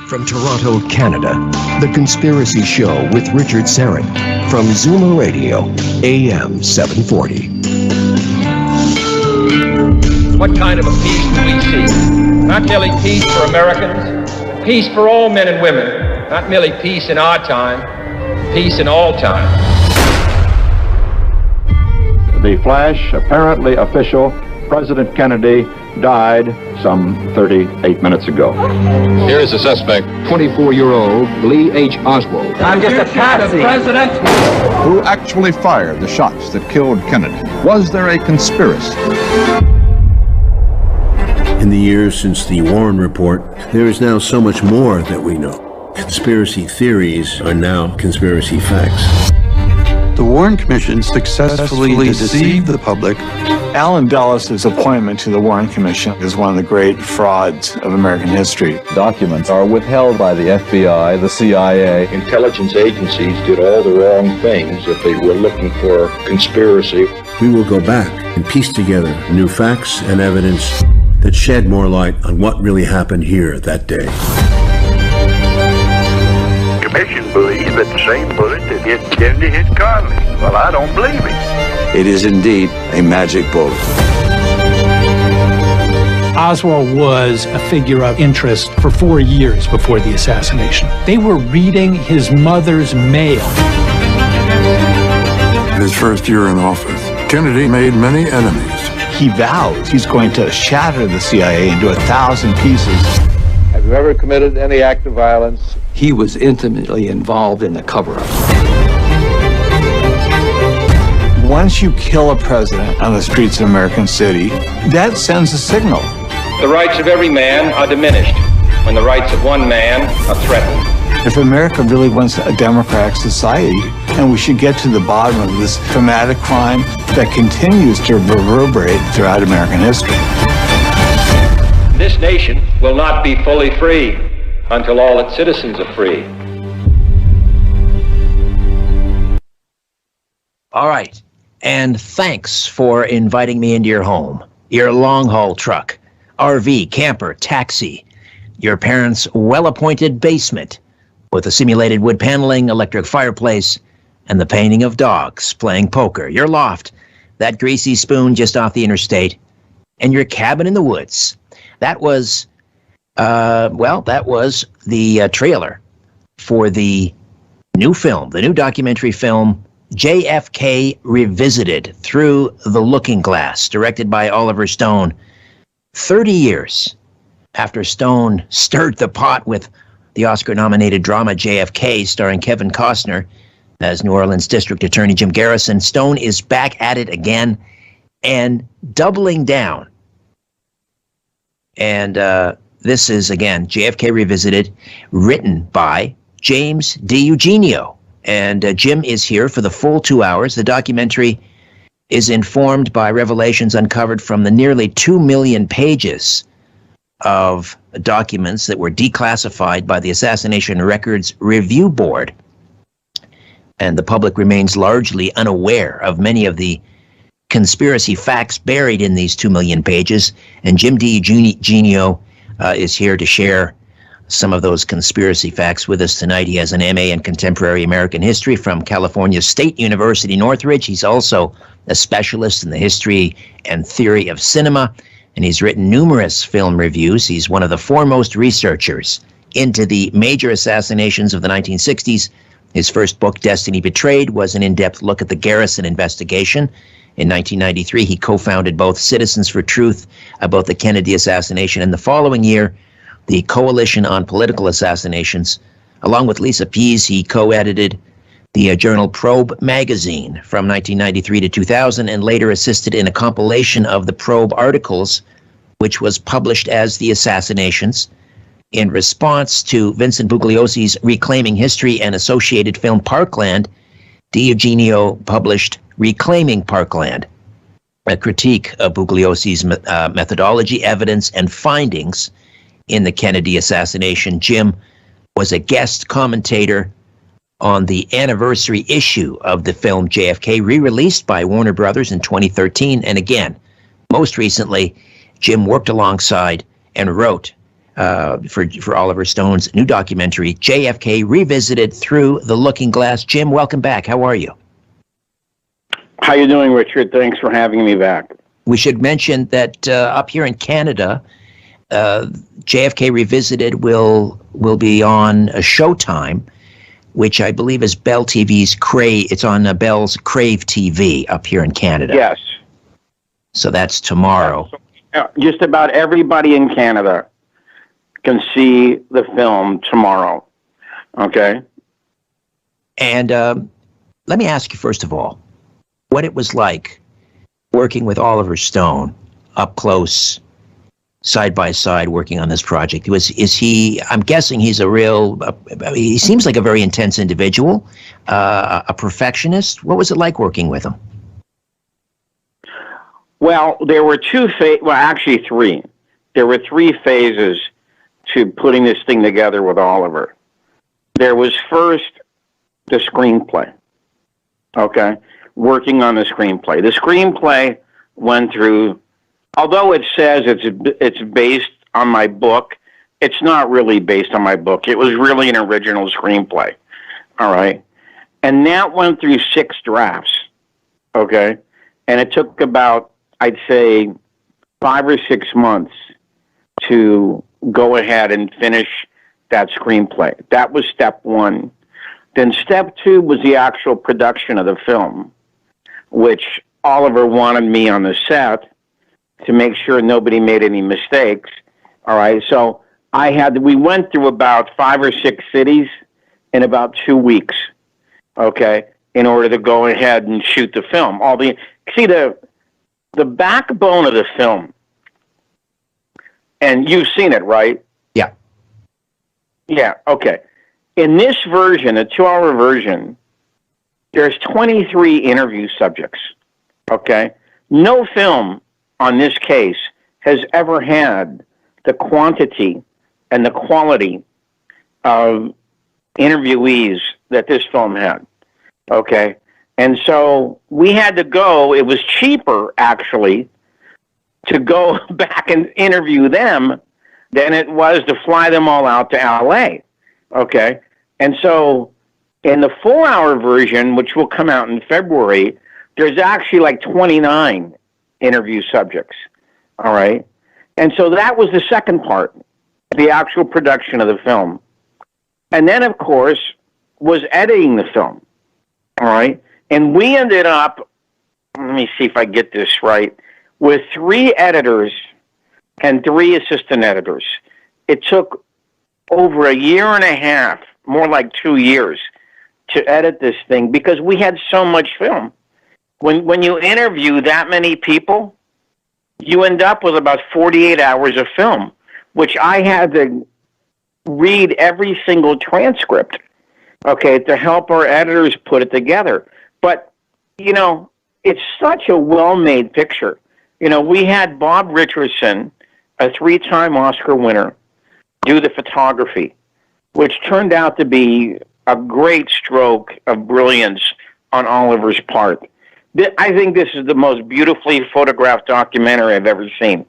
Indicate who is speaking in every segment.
Speaker 1: From Toronto, Canada, The Conspiracy Show with Richard Syrett from Zoomer Radio, AM 740.
Speaker 2: What kind of a peace do we seek? Not merely peace for Americans, but peace for all men and women. Not merely peace in our time, peace in all time.
Speaker 3: The flash, apparently official, President Kennedy died some 38 minutes ago.
Speaker 4: Here is the suspect,
Speaker 5: 24-year-old Lee H. Oswald.
Speaker 2: I'm just a patsy. President.
Speaker 6: Who actually fired the shots that killed Kennedy? Was there a conspiracy?
Speaker 7: In the years since the Warren Report, there is now so much more that we know. Conspiracy theories are now conspiracy facts.
Speaker 8: The Warren Commission successfully deceived the public.
Speaker 9: Allen Dulles' appointment to the Warren Commission is one of the great frauds of American history.
Speaker 10: Documents are withheld by the FBI, the CIA.
Speaker 3: Intelligence agencies did all the wrong things if they were looking for conspiracy.
Speaker 7: We will go back and piece together new facts and evidence that shed more light on what really happened here that day.
Speaker 11: The Commission believes that the same bullet that hit Kennedy hit Connally. Well, I don't believe it.
Speaker 9: It is indeed a magic bullet.
Speaker 12: Oswald was a figure of interest for 4 years before the assassination. They were reading his mother's mail.
Speaker 8: In his first year in office, Kennedy made many enemies.
Speaker 9: He vows he's going to shatter the CIA into 1,000 pieces.
Speaker 3: Have you ever committed any act of violence?
Speaker 5: He was intimately involved in the cover-up.
Speaker 9: Once you kill a president on the streets of American City, that sends a signal.
Speaker 2: The rights of every man are diminished when the rights of one man are threatened.
Speaker 9: If America really wants a democratic society, and we should get to the bottom of this traumatic crime that continues to reverberate throughout American history.
Speaker 2: This nation will not be fully free until all its citizens are free.
Speaker 13: All right. And thanks for inviting me into your home, your long-haul truck, RV, camper, taxi, your parents' well-appointed basement with a simulated wood paneling, electric fireplace, and the painting of dogs playing poker, your loft, that greasy spoon just off the interstate, and your cabin in the woods. That was, that was the trailer for the new film, the new documentary film, JFK Revisited, Through the Looking Glass, directed by Oliver Stone. 30 years after Stone stirred the pot with the Oscar-nominated drama JFK, starring Kevin Costner as New Orleans District Attorney Jim Garrison, Stone is back at it again and doubling down. And this is, again, JFK Revisited, written by James DiEugenio. And Jim is here for the full 2 hours. The documentary is informed by revelations uncovered from the nearly 2 million pages of documents that were declassified by the Assassination Records Review Board. And the public remains largely unaware of many of the conspiracy facts buried in these 2 million pages. And Jim DiEugenio is here to share some of those conspiracy facts with us tonight. He has an MA in Contemporary American History from California State University, Northridge. He's also a specialist in the history and theory of cinema, and he's written numerous film reviews. He's one of the foremost researchers into the major assassinations of the 1960s. His first book, Destiny Betrayed, was an in-depth look at the Garrison investigation. In 1993, he co-founded both Citizens for Truth about the Kennedy assassination, and the following year, the Coalition on Political Assassinations. Along with Lisa Pease, he co-edited the journal Probe magazine from 1993 to 2000, and later assisted in a compilation of the Probe articles, which was published as The Assassinations. In response to Vincent Bugliosi's Reclaiming History and associated film Parkland, DiEugenio published Reclaiming Parkland, a critique of Bugliosi's methodology, evidence, and findings in the Kennedy assassination. Jim was a guest commentator on the anniversary issue of the film JFK, re-released by Warner Brothers in 2013. And again, most recently, Jim worked alongside and wrote for Oliver Stone's new documentary, JFK Revisited Through the Looking Glass. Jim, welcome back. How are you?
Speaker 14: How you doing, Richard? Thanks for having me back.
Speaker 13: We should mention that up here in Canada, JFK Revisited will be on a Showtime, which I believe is Bell TV's Crave. It's on Bell's Crave TV up here in Canada.
Speaker 14: Yes.
Speaker 13: So that's tomorrow.
Speaker 14: Just about everybody in Canada can see the film tomorrow. Okay.
Speaker 13: And let me ask you, first of all, what it was like working with Oliver Stone up close, side by side, working on this project. Is he, I'm guessing he's he seems like a very intense individual, a perfectionist. What was it like working with him?
Speaker 14: Well, there were actually three. There were three phases to putting this thing together with Oliver. There was first the screenplay. Okay? Working on the screenplay. The screenplay went through, although it says it's based on my book, it's not really based on my book. It was really an original screenplay. All right? And that went through 6 drafts. Okay? And it took about, I'd say, 5 or 6 months to go ahead and finish that screenplay. That was step 1. Then step 2 was the actual production of the film, which Oliver wanted me on the set to make sure nobody made any mistakes. All right, so we went through about 5 or 6 cities in about 2 weeks, okay, in order to go ahead and shoot the film. The backbone of the film, and you've seen it, right?
Speaker 13: Yeah.
Speaker 14: Yeah, okay. In this version, a 2-hour version, there's 23 interview subjects, okay? No film on this case has ever had the quantity and the quality of interviewees that this film had, okay? And so we had to go, it was cheaper, actually, to go back and interview them than it was to fly them all out to L.A., okay? And so in the 4-hour version, which will come out in February, there's actually like 29 interview subjects, all right? And so that was the second part, the actual production of the film. And then, of course, was editing the film, all right? And we ended up, let me see if I get this right, with 3 editors and 3 assistant editors. It took over a year and a half, more like 2 years, to edit this thing because we had so much film. When you interview that many people, you end up with about 48 hours of film, which I had to read every single transcript, okay, to help our editors put it together. But, you know, it's such a well-made picture. You know, we had Bob Richardson, a 3-time Oscar winner, do the photography, which turned out to be a great stroke of brilliance on Oliver's part. I think this is the most beautifully photographed documentary I've ever seen.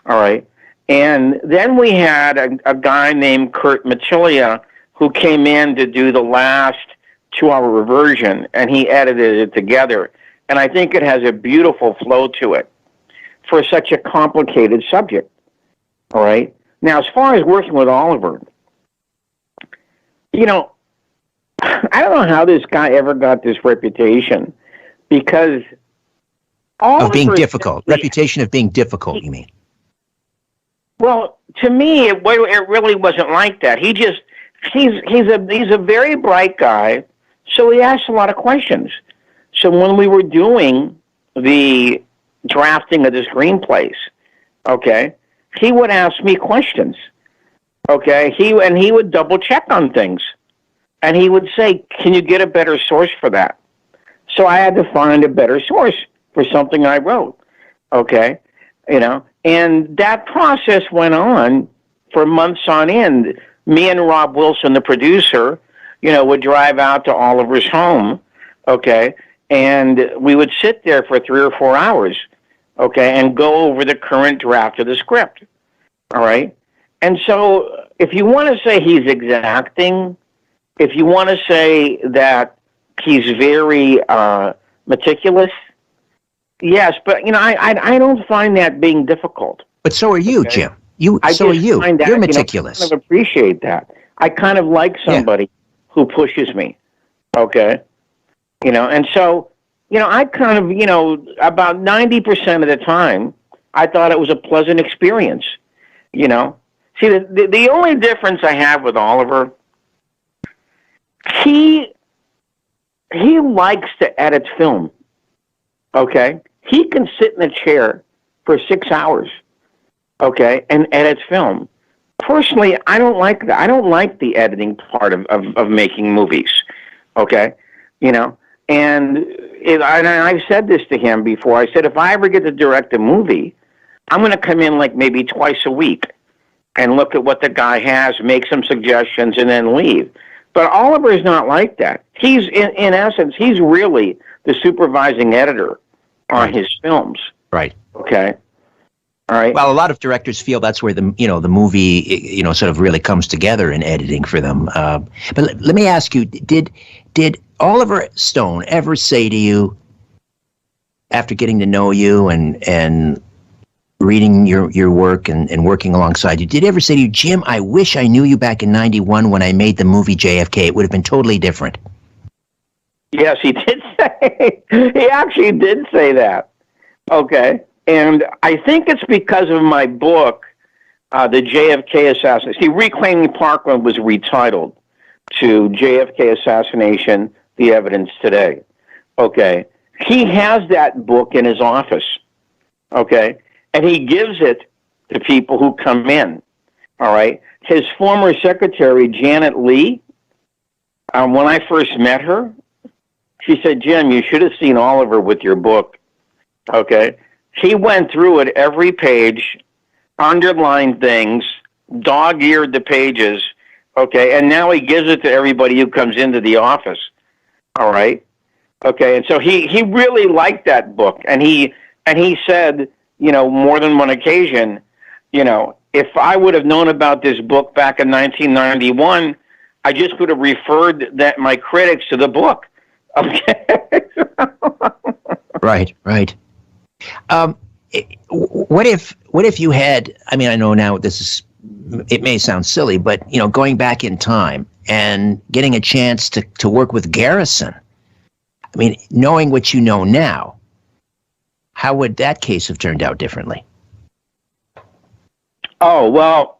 Speaker 14: All right. And then we had a guy named Kurt Matillia who came in to do the last 2-hour version, and he edited it together. And I think it has a beautiful flow to it for such a complicated subject. All right. Now, as far as working with Oliver, you know, I don't know how this guy ever got this reputation, because
Speaker 13: of being difficult. Reputation of being difficult, you mean?
Speaker 14: Well, to me, it really wasn't like that. He's a very bright guy, so he asks a lot of questions. So when we were doing the drafting of the screenplays, okay, he would ask me questions, okay? He would double check on things, and he would say, "Can you get a better source for that?" So I had to find a better source for something I wrote, okay? You know, and that process went on for months on end. Me and Rob Wilson, the producer, you know, would drive out to Oliver's home, okay, and we would sit there for 3 or 4 hours, okay, and go over the current draft of the script, all right? And so if you want to say he's exacting, if you want to say that he's very meticulous, yes, but I don't find that being difficult.
Speaker 13: But so are you,
Speaker 14: Okay.
Speaker 13: Jim. You're meticulous.
Speaker 14: I kind of appreciate that. I kind of like somebody who pushes me. Okay. And so, I kind of, about 90% of the time, I thought it was a pleasant experience. See, the only difference I have with Oliver, he likes to edit film. Okay? He can sit in a chair for 6 hours, okay, and edit film. Personally, I don't like that. I don't like the editing part of making movies, okay? And I've said this to him before. I said, if I ever get to direct a movie, I'm going to come in like maybe twice a week and look at what the guy has, make some suggestions, and then leave. But Oliver is not like that. He's, in essence, he's really the supervising editor on his films.
Speaker 13: Right.
Speaker 14: Okay. All right.
Speaker 13: Well, a lot of directors feel that's where the movie sort of really comes together in editing for them. But let me ask you: Did Oliver Stone ever say to you, after getting to know you and reading your work and working alongside you, did he ever say to you, Jim, I wish I knew you back in '91 when I made the movie JFK? It would have been totally different.
Speaker 14: Yes, he did say. He actually did say that. Okay. And I think it's because of my book, the JFK assassination. See, Reclaiming Parkland was retitled to JFK Assassination, The Evidence Today. Okay. He has that book in his office. Okay. And he gives it to people who come in. All right. His former secretary, Janet Lee, when I first met her, she said, Jim, you should have seen Oliver with your book. Okay. He went through it every page, underlined things, dog-eared the pages, okay, and now he gives it to everybody who comes into the office, all right? Okay, and so he really liked that book, and he said, more than one occasion, if I would have known about this book back in 1991, I just would have referred my critics to the book, okay?
Speaker 13: Right. What if you had, I mean, I know now it may sound silly, but, going back in time and getting a chance to work with Garrison, I mean, knowing what you know now, how would that case have turned out differently?
Speaker 14: Oh, well,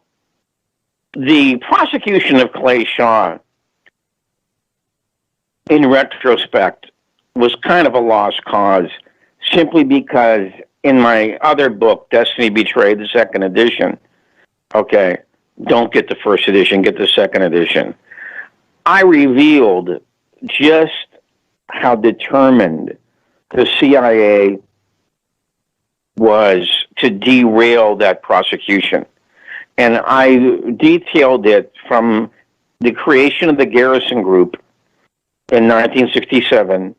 Speaker 14: the prosecution of Clay Shaw, in retrospect, was kind of a lost cause, simply because in my other book, Destiny Betrayed, the second edition, okay, don't get the first edition, get the second edition, I revealed just how determined the CIA was to derail that prosecution. And I detailed it from the creation of the Garrison Group in 1967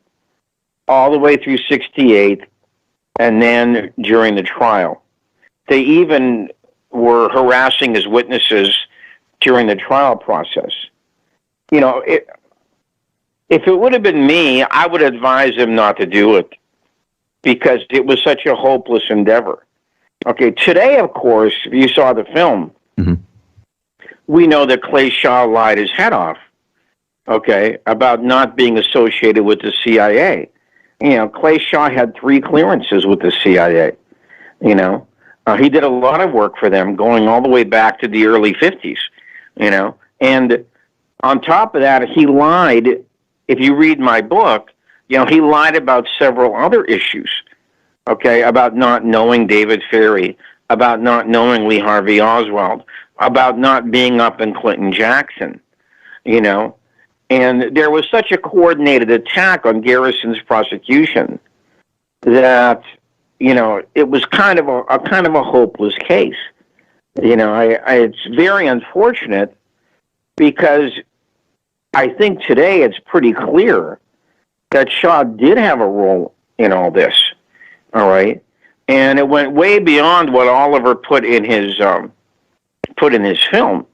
Speaker 14: all the way through 68, and then during the trial. They even were harassing his witnesses during the trial process. If it would have been me, I would advise him not to do it, because it was such a hopeless endeavor. Okay, today, of course, if you saw the film, we know that Clay Shaw lied his head off, okay, about not being associated with the CIA. Clay Shaw had 3 clearances with the CIA. He did a lot of work for them going all the way back to the early 50s, And on top of that, he lied. If you read my book, he lied about several other issues, okay, about not knowing David Ferrie, about not knowing Lee Harvey Oswald, about not being up in Clinton Jackson, And there was such a coordinated attack on Garrison's prosecution that, it was kind of a hopeless case. It's very unfortunate, because I think today it's pretty clear that Shaw did have a role in all this, all right? And it went way beyond what Oliver put in his put in his film.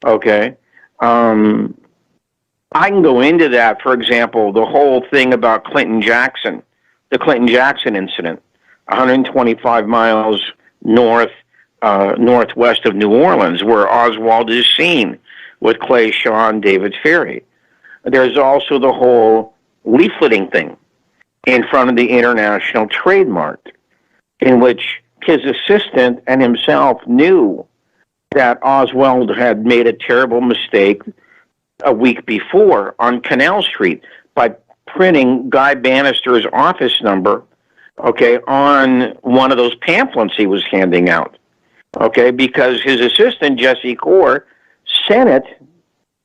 Speaker 14: Okay. I can go into that, for example, the whole thing about Clinton Jackson, the Clinton Jackson incident, 125 miles northwest of New Orleans, where Oswald is seen with Clay Shaw and David Ferrie. There's also the whole leafleting thing in front of the International Trade Mart, in which his assistant and himself knew that Oswald had made a terrible mistake a week before on Canal Street by printing Guy Bannister's office number, okay, on one of those pamphlets he was handing out, okay, because his assistant, Jesse Core, sent it,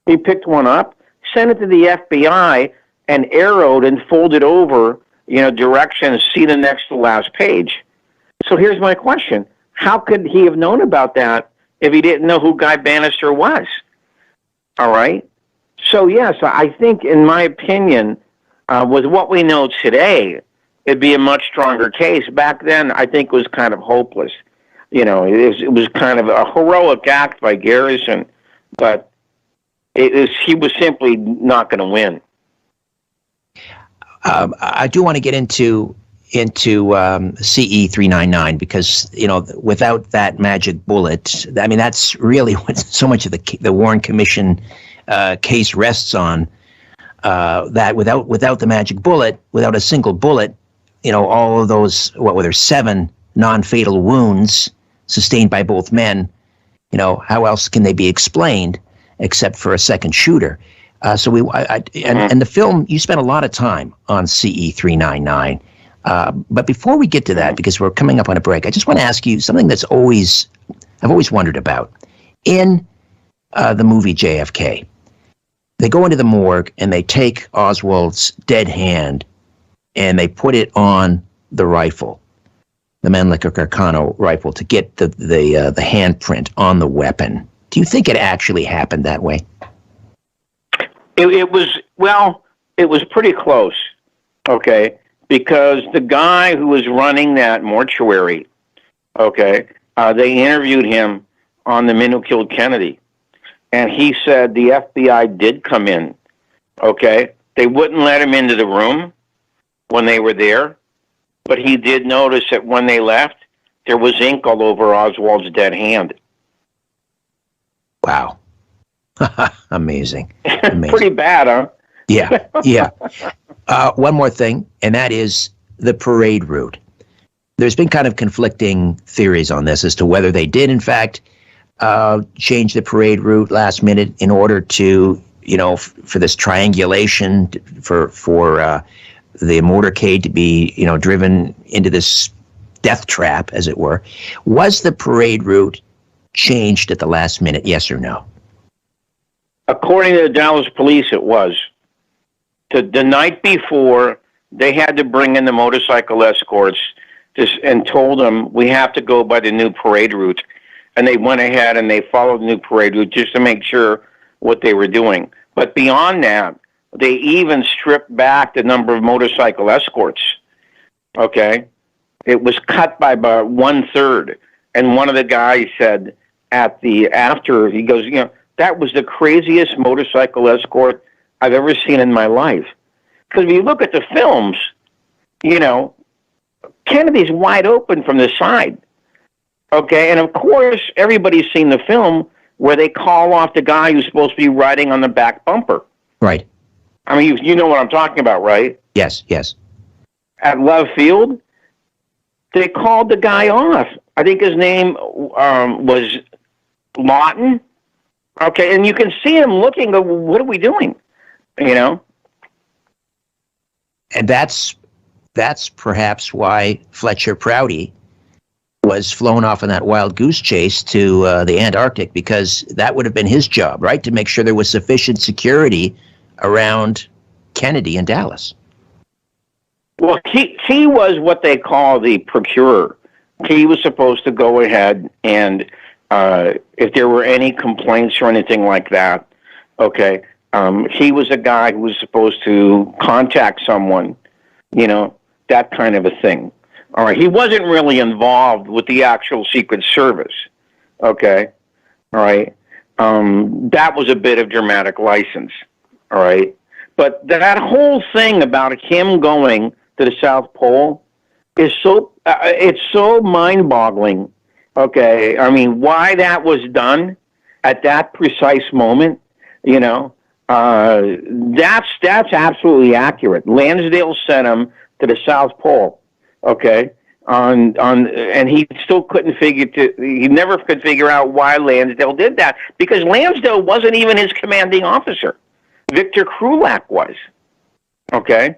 Speaker 14: he picked one up, sent it to the FBI, and arrowed and folded over, directions, see the next to last page. So here's my question. How could he have known about that if he didn't know who Guy Bannister was? All right? So, yes, I think, in my opinion, with what we know today, it'd be a much stronger case. Back then, I think it was kind of hopeless. It was kind of a heroic act by Garrison, but he was simply not going to win.
Speaker 13: I do want to get into CE 399 because without that magic bullet, I mean that's really what so much of the Warren Commission case rests on. That without the magic bullet, without a single bullet, all of those were there 7 non-fatal wounds sustained by both men. How else can they be explained except for a second shooter? And the film, you spent a lot of time on CE 399. But before we get to that, because we're coming up on a break, I just want to ask you something I've always wondered about. In the movie JFK, they go into the morgue and they take Oswald's dead hand and they put it on the rifle, the Mannlicher Carcano rifle, to get the handprint on the weapon. Do you think it actually happened that way?
Speaker 14: It was pretty close, okay, because the guy who was running that mortuary, okay, they interviewed him on The Men Who Killed Kennedy, and he said the FBI did come in, okay. They wouldn't let him into the room when they were there, but he did notice that when they left, there was ink all over Oswald's dead hand.
Speaker 13: Wow. Amazing.
Speaker 14: Pretty bad, huh?
Speaker 13: Yeah. One more thing, and that is the parade route. There's been kind of conflicting theories on this as to whether they did, in fact, change the parade route last minute in order to, for this triangulation, for the motorcade to be, driven into this death trap, as it were. Was the parade route changed at the last minute, yes or no?
Speaker 14: According to the Dallas police, it was. The night before, they had to bring in the motorcycle escorts and told them, we have to go by the new parade route. And they went ahead and they followed the new parade route just to make sure what they were doing. But beyond that, they even stripped back the number of motorcycle escorts. Okay? It was cut by about 1/3. And one of the guys said he goes, that was the craziest motorcycle escort I've ever seen in my life. Because if you look at the films, Kennedy's wide open from the side. Okay, and of course, everybody's seen the film where they call off the guy who's supposed to be riding on the back bumper.
Speaker 13: Right.
Speaker 14: I mean, you know what I'm talking about, right?
Speaker 13: Yes.
Speaker 14: At Love Field, they called the guy off. I think his name was Lawton. Okay, and you can see him looking, what are we doing? And
Speaker 13: that's perhaps why Fletcher Prouty was flown off on that wild goose chase to the Antarctic, because that would have been his job, right? To make sure there was sufficient security around Kennedy and Dallas.
Speaker 14: Well, he was what they call the procurer. He was supposed to go ahead and if there were any complaints or anything like that, okay, he was a guy who was supposed to contact someone, that kind of a thing. All right, he wasn't really involved with the actual Secret Service, okay? All right. That was a bit of dramatic license. All right. But that whole thing about him going to the South Pole is it's so mind-boggling. Okay. I mean, why that was done at that precise moment, you know, that's absolutely accurate. Lansdale sent him to the South Pole. Okay. And he still he never could figure out why Lansdale did that, because Lansdale wasn't even his commanding officer. Victor Krulak was. Okay.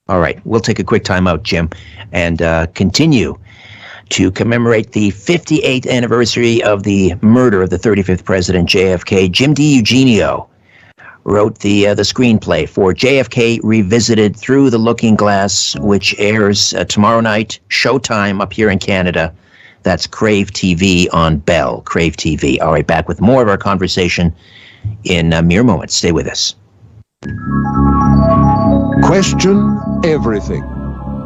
Speaker 13: All right. We'll take a quick time out, Jim, and continue to commemorate the 58th anniversary of the murder of the 35th President JFK. Jim DiEugenio wrote the screenplay for JFK Revisited Through the Looking Glass, which airs tomorrow night, Showtime up here in Canada. That's Crave TV on Bell, Crave TV. All right, back with more of our conversation in mere moments. Stay with us.
Speaker 15: Question everything.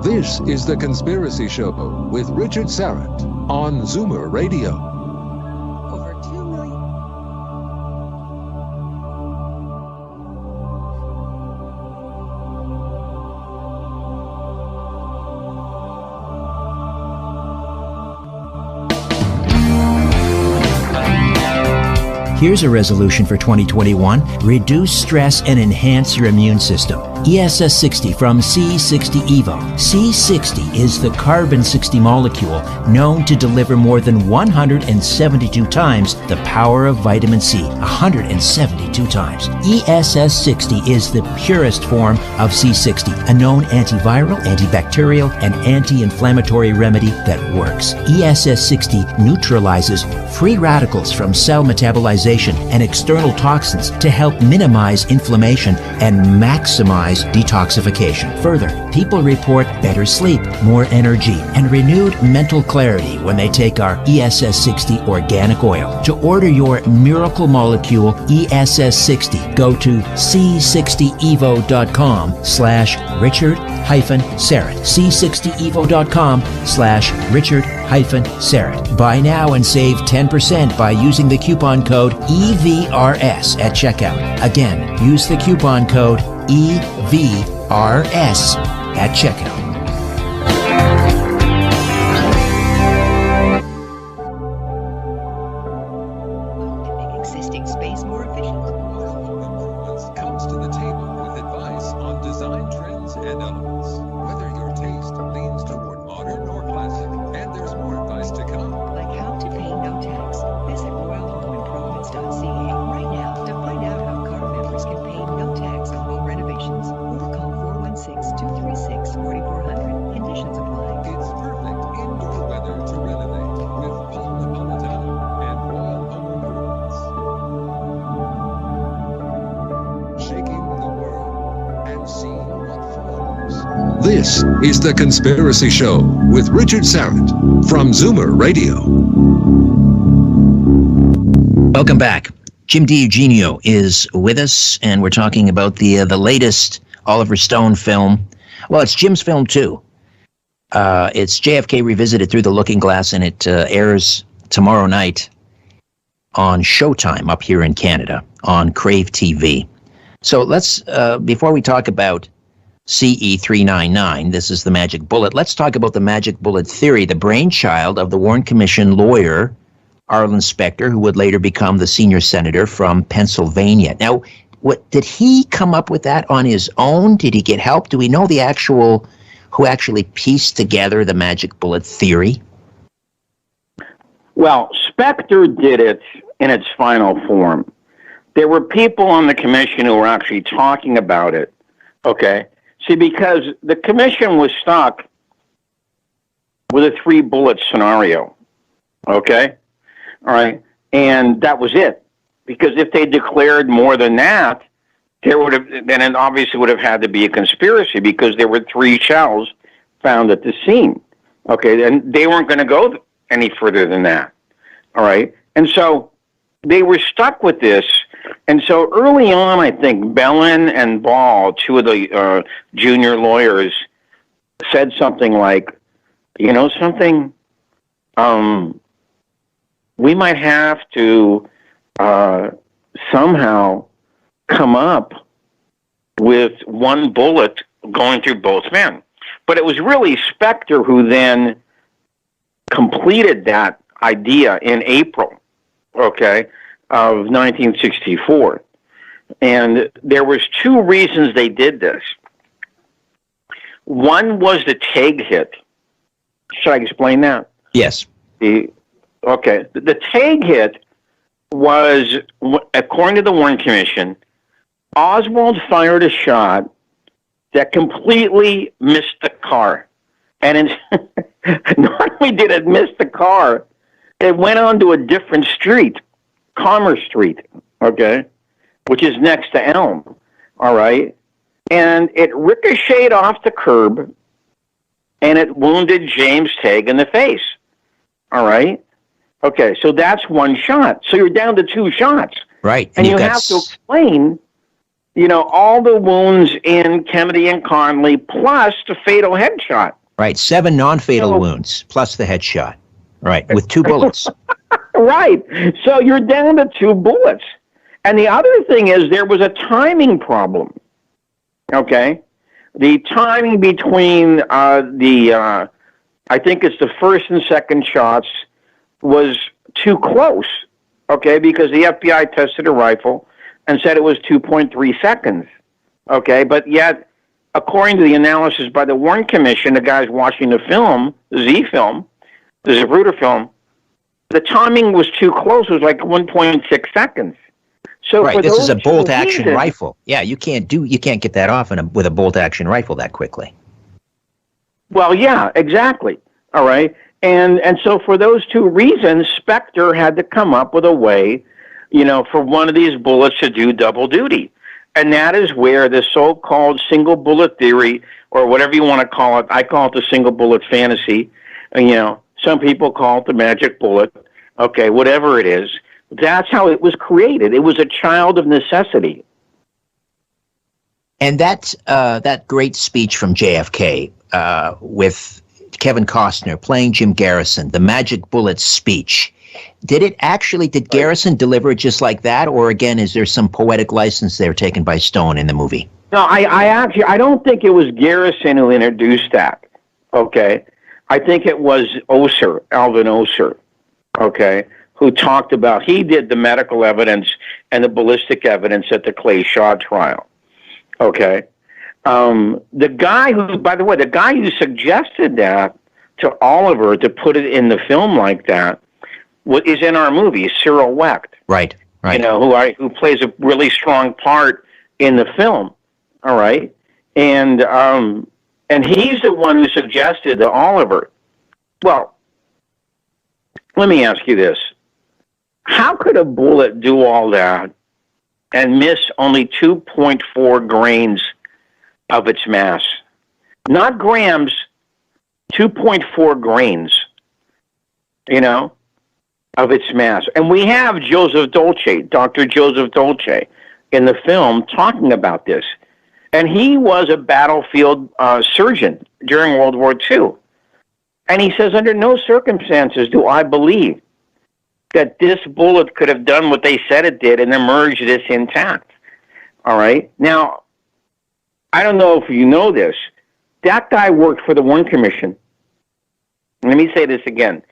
Speaker 15: This is The Conspiracy Show with Richard Syrett on Zoomer Radio.
Speaker 13: Here's a resolution for 2021. Reduce stress and enhance your immune system. ESS 60 from C60 Evo. C60 is the carbon-60 molecule known to deliver more than 172 times the power of vitamin C. 172 times. ESS 60 is the purest form of C60, a known antiviral, antibacterial, and anti-inflammatory remedy that works. ESS 60 neutralizes free radicals from cell metabolization and external toxins to help minimize inflammation and maximize detoxification. Further, people report better sleep, more energy, and renewed mental clarity when they take our ESS 60 organic oil. To order your miracle molecule ESS 60, go to c60evo.com/Richard-Syrett. c60evo.com/Richard-Syrett. Buy now and save 10% by using the coupon code EVRS at checkout. Again, use the coupon code EVRS at checkout.
Speaker 16: Existing space more efficient.
Speaker 15: Comes to the table with advice on design trends and elements. Whether your taste leans toward modern or classic, and there's more advice to come.
Speaker 16: Like how to pay no tax. Visit RoyalHomeImprovements.ca right now to find out how CAR members can pay no tax on home renovations, or call 416-236-4400. Conditions apply.
Speaker 15: It's perfect indoor weather to renovate with Paul Napolitano and Royal Home Improvements. Shaking the world and seeing what follows. This is The Conspiracy Show with Richard Syrett from Zoomer Radio.
Speaker 13: Welcome back. Jim DiEugenio is with us, and we're talking about the latest Oliver Stone film. Well, it's Jim's film, too. It's JFK Revisited Through the Looking Glass, and it airs tomorrow night on Showtime up here in Canada on Crave TV. So let's, before we talk about CE399, this is the magic bullet, let's talk about the magic bullet theory, the brainchild of the Warren Commission lawyer, Arlen Specter, who would later become the senior senator from Pennsylvania. Now, did he come up with that on his own? Did he get help? Do we know who actually pieced together the magic bullet theory?
Speaker 14: Well, Specter did it in its final form. There were people on the commission who were actually talking about it. Okay. See, because the commission was stuck with a 3-bullet scenario. Okay. All right. And that was it. Because if they declared more than that, then it obviously would have had to be a conspiracy, because there were 3 shells found at the scene. Okay. And they weren't going to go any further than that. All right. And so they were stuck with this. And so early on, I think Bellin and Ball, 2 of the junior lawyers, said something like, you know something, we might have to somehow come up with one bullet going through both men. But it was really Spectre who then completed that idea in April, okay, of 1964. And there was two reasons they did this. One was the TAG hit. Should I explain that?
Speaker 13: Yes.
Speaker 14: The TAG hit was, according to the Warren Commission, Oswald fired a shot that completely missed the car. And not only did it miss the car, it went onto a different street, Commerce Street, okay, which is next to Elm, all right? And it ricocheted off the curb, and it wounded James Tague in the face, all right? Okay, so that's one shot. So you're down to two shots.
Speaker 13: Right.
Speaker 14: And you have to explain, all the wounds in Kennedy and Connally plus the fatal headshot.
Speaker 13: Right, 7 non-fatal wounds plus the headshot. Right, with 2 bullets.
Speaker 14: Right. So you're down to 2 bullets. And the other thing is there was a timing problem. Okay? The timing between I think it's the first and second shots was too close. Okay? Because the FBI tested a rifle and said it was 2.3 seconds. Okay? But yet, according to the analysis by the Warren Commission, the guys watching the film, the Zapruder film, the timing was too close. It was like 1.6 seconds. So
Speaker 13: right, this is a bolt-action rifle. Yeah, you can't get that off with a bolt-action rifle that quickly.
Speaker 14: Well, yeah, exactly. All right, and so for those 2 reasons, Spectre had to come up with a way, for one of these bullets to do double duty. And that is where the so-called single bullet theory, or whatever you want to call it, I call it the single bullet fantasy. Some people call it the magic bullet. Okay, whatever it is, that's how it was created. It was a child of necessity.
Speaker 13: And that great speech from JFK with Kevin Costner playing Jim Garrison, the magic bullet speech. Did Garrison deliver it just like that, or again, is there some poetic license there taken by Stone in the movie?
Speaker 14: No, I don't think it was Garrison who introduced that. Okay, I think it was Alvin Oser. Okay, who talked about, he did the medical evidence and the ballistic evidence at the Clay Shaw trial. Okay, the guy who suggested that to Oliver to put it in the film like that is in our movie, Cyril Wecht.
Speaker 13: Right.
Speaker 14: Who plays a really strong part in the film. All right, and he's the one who suggested to Oliver. Well, let me ask you this: how could a bullet do all that and miss only 2.4 grains of its mass? Not grams, 2.4 grains. Of its mass. And we have Joseph Dolce, Dr. Joseph Dolce, in the film talking about this. And he was a battlefield surgeon during World War II. And he says, under no circumstances do I believe that this bullet could have done what they said it did and emerged this intact. All right? Now, I don't know if you know this. That guy worked for the Warren Commission. Let me say this again.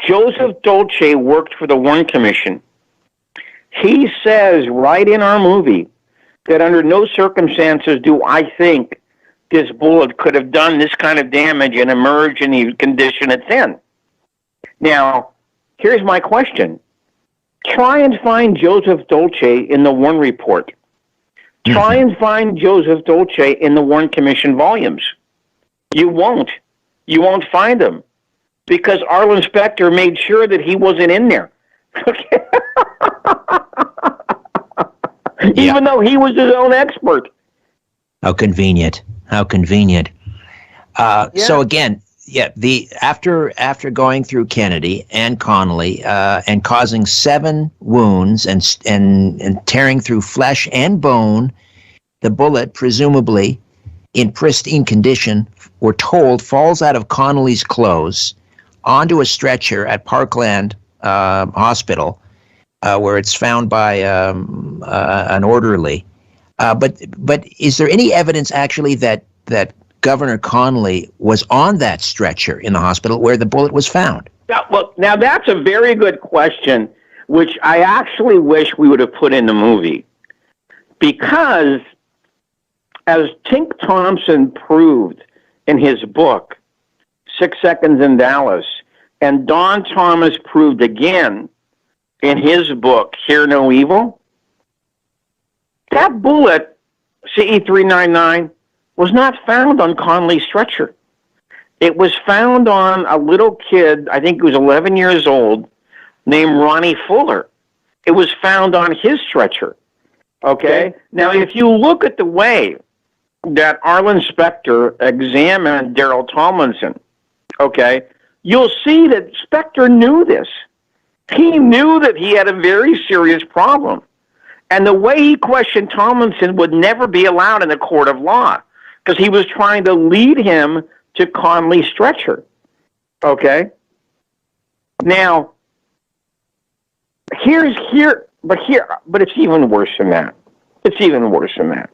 Speaker 14: Joseph Dolce worked for the Warren Commission. He says right in our movie that under no circumstances do I think this bullet could have done this kind of damage and emerged in the condition it's in. Now, here's my question. Try and find Joseph Dolce in the Warren Report. Try and find Joseph Dolce in the Warren Commission volumes. You won't. You won't find him. Because Arlen Specter made sure that he wasn't in there. Even though he was his own expert.
Speaker 13: How convenient. How convenient. So again, after going through Kennedy and Connally and causing 7 wounds and tearing through flesh and bone, the bullet, presumably in pristine condition, we're told, falls out of Connally's clothes onto a stretcher at Parkland hospital, where it's found by an orderly. But is there any evidence actually that Governor Connolly was on that stretcher in the hospital where the bullet was found?
Speaker 14: Now that's a very good question, which I actually wish we would have put in the movie. Because, as Tink Thompson proved in his book, 6 Seconds in Dallas, and Don Thomas proved again in his book, Hear No Evil, that bullet, CE-399, was not found on Connolly's stretcher. It was found on a little kid, I think he was 11 years old, named Ronnie Fuller. It was found on his stretcher. Okay? Now, if you look at the way that Arlen Specter examined Daryl Tomlinson, okay, you'll see that Specter knew this. He knew that he had a very serious problem. And the way he questioned Tomlinson would never be allowed in a court of law, because he was trying to lead him to Connolly's stretcher. Okay? Now, but it's even worse than that. It's even worse than that.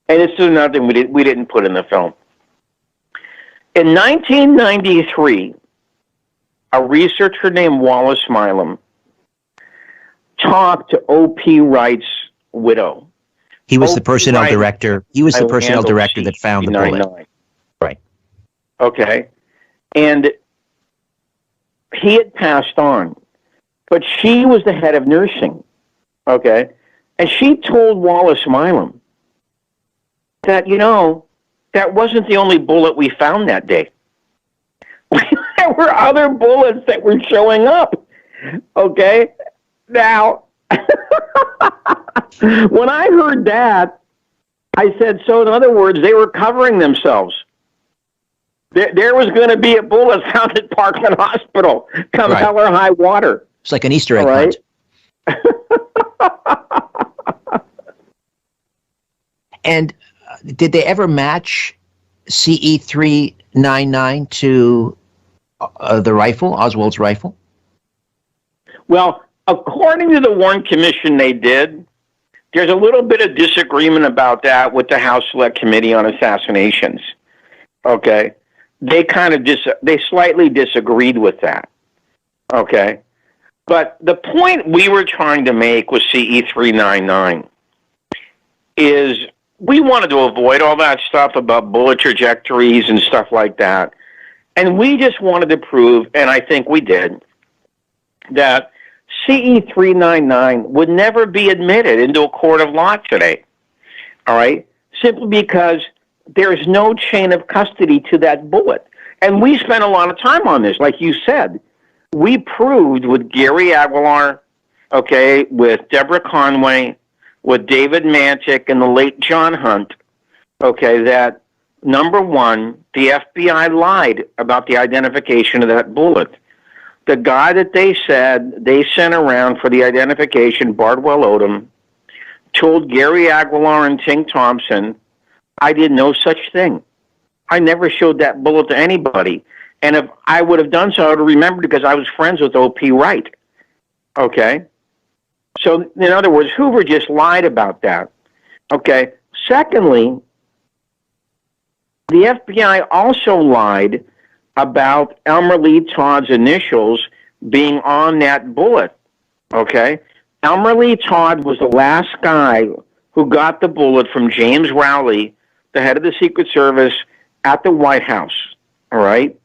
Speaker 14: And it's another thing we didn't put in the film. In 1993, a researcher named Wallace Milam talked to O.P. Wright's widow.
Speaker 13: He was the personnel director. He was the personnel director that found the bullet. Right.
Speaker 14: Okay. And he had passed on. But she was the head of nursing. Okay. And she told Wallace Milam that, that wasn't the only bullet we found that day. There were other bullets that were showing up. Okay? Now, when I heard that, I said, so in other words, they were covering themselves. There was going to be a bullet found at Parkland Hospital, come hell or high water.
Speaker 13: It's like an Easter egg hunt. And did they ever match CE-399 to the rifle, Oswald's rifle?
Speaker 14: Well, according to the Warren Commission, they did. There's a little bit of disagreement about that with the House Select Committee on Assassinations. Okay? They kind of they slightly disagreed with that. Okay? But the point we were trying to make with CE-399 is we wanted to avoid all that stuff about bullet trajectories and stuff like that. And we just wanted to prove, and I think we did, that CE-399 would never be admitted into a court of law today. All right? Simply because there's no chain of custody to that bullet. And we spent a lot of time on this, like you said. We proved with Gary Aguilar, okay, with Deborah Conway, with David Mantic and the late John Hunt, okay, that, number one, the FBI lied about the identification of that bullet. The guy that they said they sent around for the identification, Bardwell Odom, told Gary Aguilar and Tink Thompson, I did no such thing. I never showed that bullet to anybody. And if I would have done so, I would have remembered because I was friends with O.P. Wright. Okay? So, in other words, Hoover just lied about that. Okay? Secondly, the FBI also lied about Elmer Lee Todd's initials being on that bullet. Okay? Elmer Lee Todd was the last guy who got the bullet from James Rowley, the head of the Secret Service, at the White House. All right?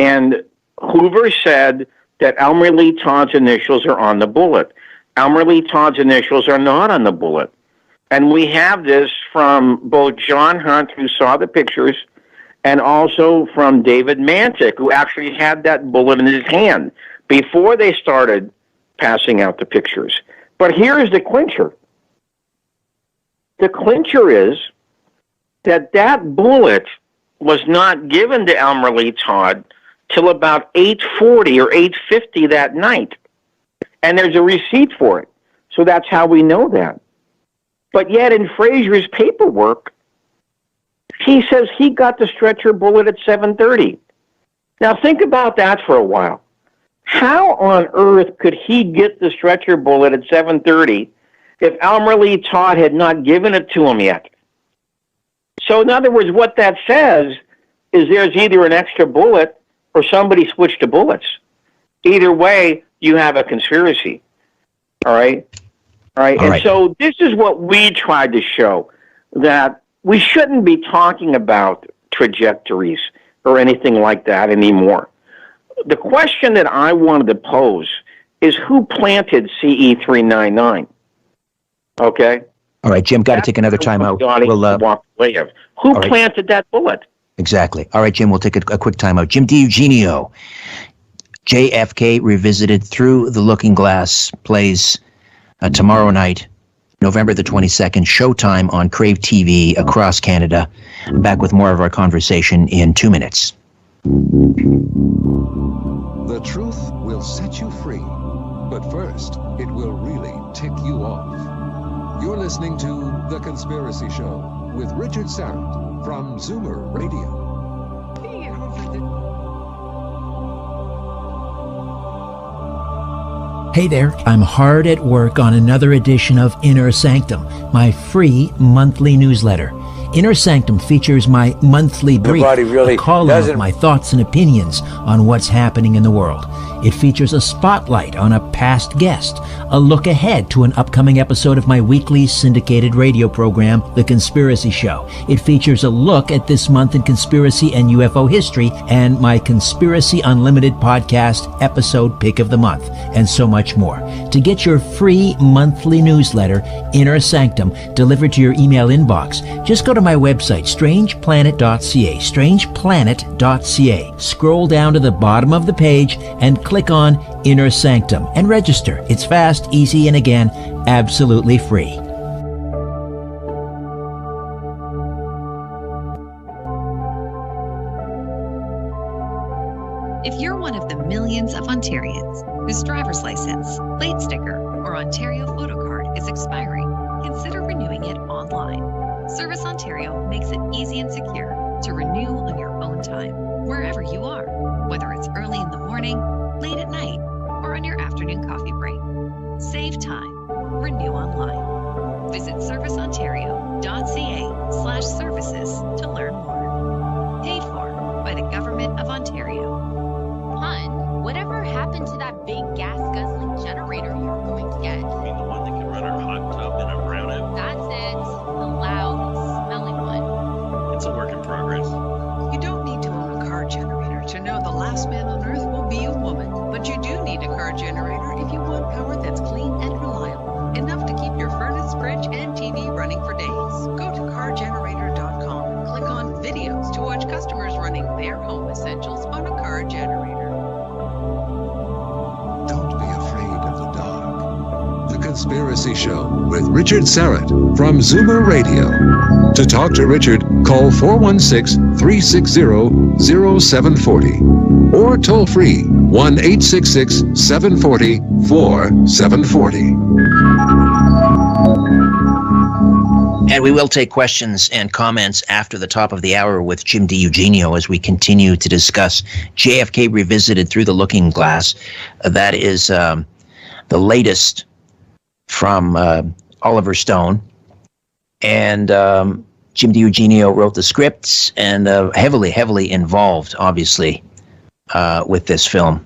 Speaker 14: And Hoover said that Elmer Lee Todd's initials are on the bullet. Elmer Lee Todd's initials are not on the bullet. And we have this from both John Hunt, who saw the pictures, and also from David Mantic, who actually had that bullet in his hand before they started passing out the pictures. But here's the clincher. The clincher is that that bullet was not given to Elmer Lee Todd till about 8:40 or 8:50 that night. And there's a receipt for it. So that's how we know that. But yet in Frazier's paperwork, he says he got the stretcher bullet at 7:30. Now think about that for a while. How on earth could he get the stretcher bullet at 7:30 if Elmer Lee Todd had not given it to him yet? So in other words, what that says is there's either an extra bullet or somebody switched to bullets. Either way, you have a conspiracy. All right? All right. And so this is what we tried to show, that we shouldn't be talking about trajectories or anything like that anymore. The question that I wanted to pose is who planted CE-399? Okay?
Speaker 13: All right, Jim, got to take another time out.
Speaker 14: We'll walk away of. Who planted that bullet?
Speaker 13: Exactly. All right, Jim, we'll take a quick time out. Jim DiEugenio, JFK Revisited Through the Looking Glass, plays tomorrow night, November the 22nd, Showtime on Crave TV across Canada. I'm back with more of our conversation in 2 minutes.
Speaker 15: The truth will set you free, but first, it will really tick you off. You're listening to The Conspiracy Show with Richard Syrett from Zoomer Radio.
Speaker 17: Hey there, I'm hard at work on another edition of Inner Sanctum, my free monthly newsletter. Inner Sanctum features my monthly brief, a column of my thoughts and opinions on what's happening in the world. It features a spotlight on a past guest, a look ahead to an upcoming episode of my weekly syndicated radio program, The Conspiracy Show. It features a look at this month in conspiracy and UFO history, and my Conspiracy Unlimited podcast episode pick of the month, and so much more. To get your free monthly newsletter, Inner Sanctum, delivered to your email inbox, just go to my website, strangeplanet.ca, strangeplanet.ca. Scroll down to the bottom of the page and click on Inner Sanctum and register. It's fast, easy, and again, absolutely free.
Speaker 18: If you're one of the millions of Ontarians whose driver's license, plate sticker, or Ontario photo card is expiring, consider renewing it online. Service Ontario makes it easy and secure to renew on your own time, wherever you are, whether it's early in the morning, late at night, or on your afternoon coffee break. Save time. Renew online. Visit serviceontario.ca/services to learn more. Paid for by the Government of Ontario.
Speaker 19: Hun, whatever happened to that big gas-guzzling generator you were going to get?
Speaker 20: You mean the one that can run our hot tub in a brownout?
Speaker 19: That's it. The loud, smelly one.
Speaker 20: It's a work in progress.
Speaker 21: You don't need to own a car generator to know the last man on earth will be a woman. But you do need a car generator if you want power that's clean and reliable, enough to keep your furnace, fridge, and TV running for days. Go to cargenerator.com and click on videos to watch customers running their home essentials on a car generator.
Speaker 15: Don't be afraid of the dark. The Conspiracy Show with Richard Syrett from Zoomer Radio. To talk to Richard, call 416-360-0740 or toll free 1-866-740-4740.
Speaker 13: And we will take questions and comments after the top of the hour with Jim DiEugenio as we continue to discuss JFK Revisited Through the Looking Glass. That is the latest from Oliver Stone. And Jim DiEugenio wrote the scripts and heavily involved, obviously, with this film.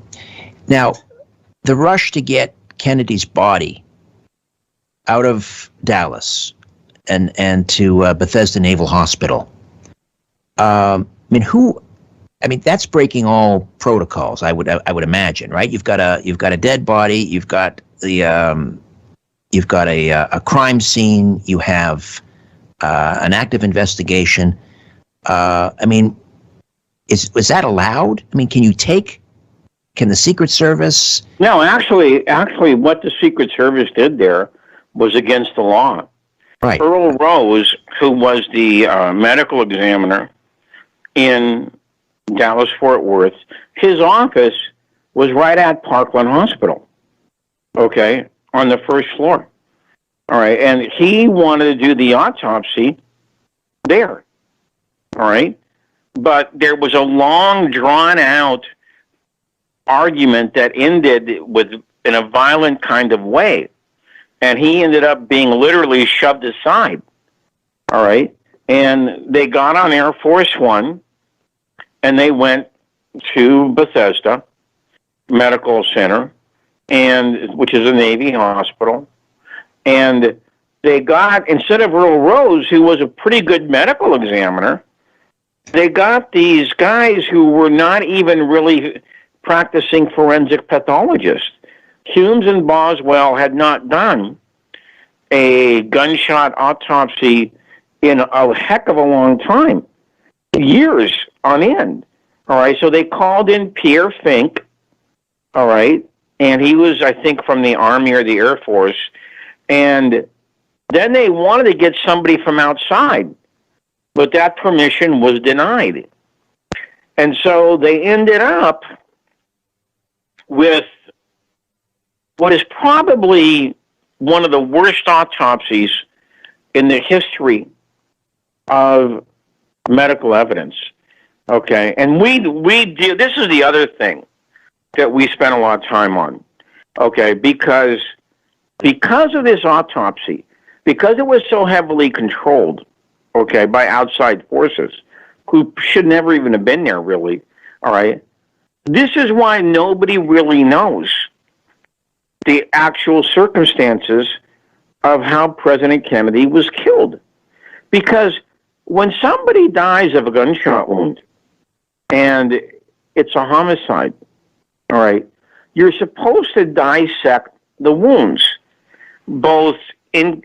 Speaker 13: Now, the rush to get Kennedy's body out of Dallas and to Bethesda Naval Hospital. That's breaking all protocols. I would imagine, right? You've got a dead body. You've got a crime scene. You have an active investigation. Was that allowed? Can the Secret Service?
Speaker 14: No, actually, what the Secret Service did there was against the law.
Speaker 13: Right.
Speaker 14: Earl Rose, who was the medical examiner in Dallas-Fort Worth, his office was right at Parkland Hospital, okay, on the first floor. All right, and he wanted to do the autopsy there, all right? But there was a long, drawn-out argument that ended in a violent kind of way. And he ended up being literally shoved aside. All right. And they got on Air Force One and they went to Bethesda Medical Center, which is a Navy hospital. And they got, instead of Earl Rose, who was a pretty good medical examiner, they got these guys who were not even really practicing forensic pathologists. Humes and Boswell had not done a gunshot autopsy in a heck of a long time, years on end. All right, so they called in Pierre Fink, all right, and he was, I think, from the Army or the Air Force, and then they wanted to get somebody from outside, but that permission was denied. And so they ended up with what is probably one of the worst autopsies in the history of medical evidence. Okay, and we do. This is the other thing that we spent a lot of time on. Okay, because of this autopsy, because it was so heavily controlled, okay, by outside forces who should never even have been there, really. All right, this is why nobody really knows the actual circumstances of how President Kennedy was killed, because when somebody dies of a gunshot wound and it's a homicide, all right, you're supposed to dissect the wounds. Both in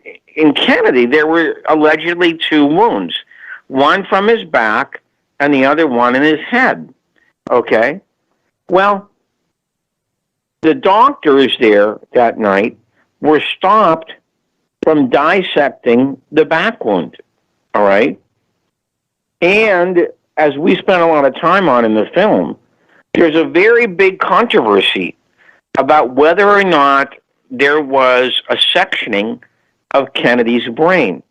Speaker 14: Kennedy, there were allegedly 2 wounds, one from his back and the other one in his head. Okay? Well, the doctors there that night were stopped from dissecting the back wound. All right? And as we spent a lot of time on in the film, there's a very big controversy about whether or not there was a sectioning of Kennedy's brain.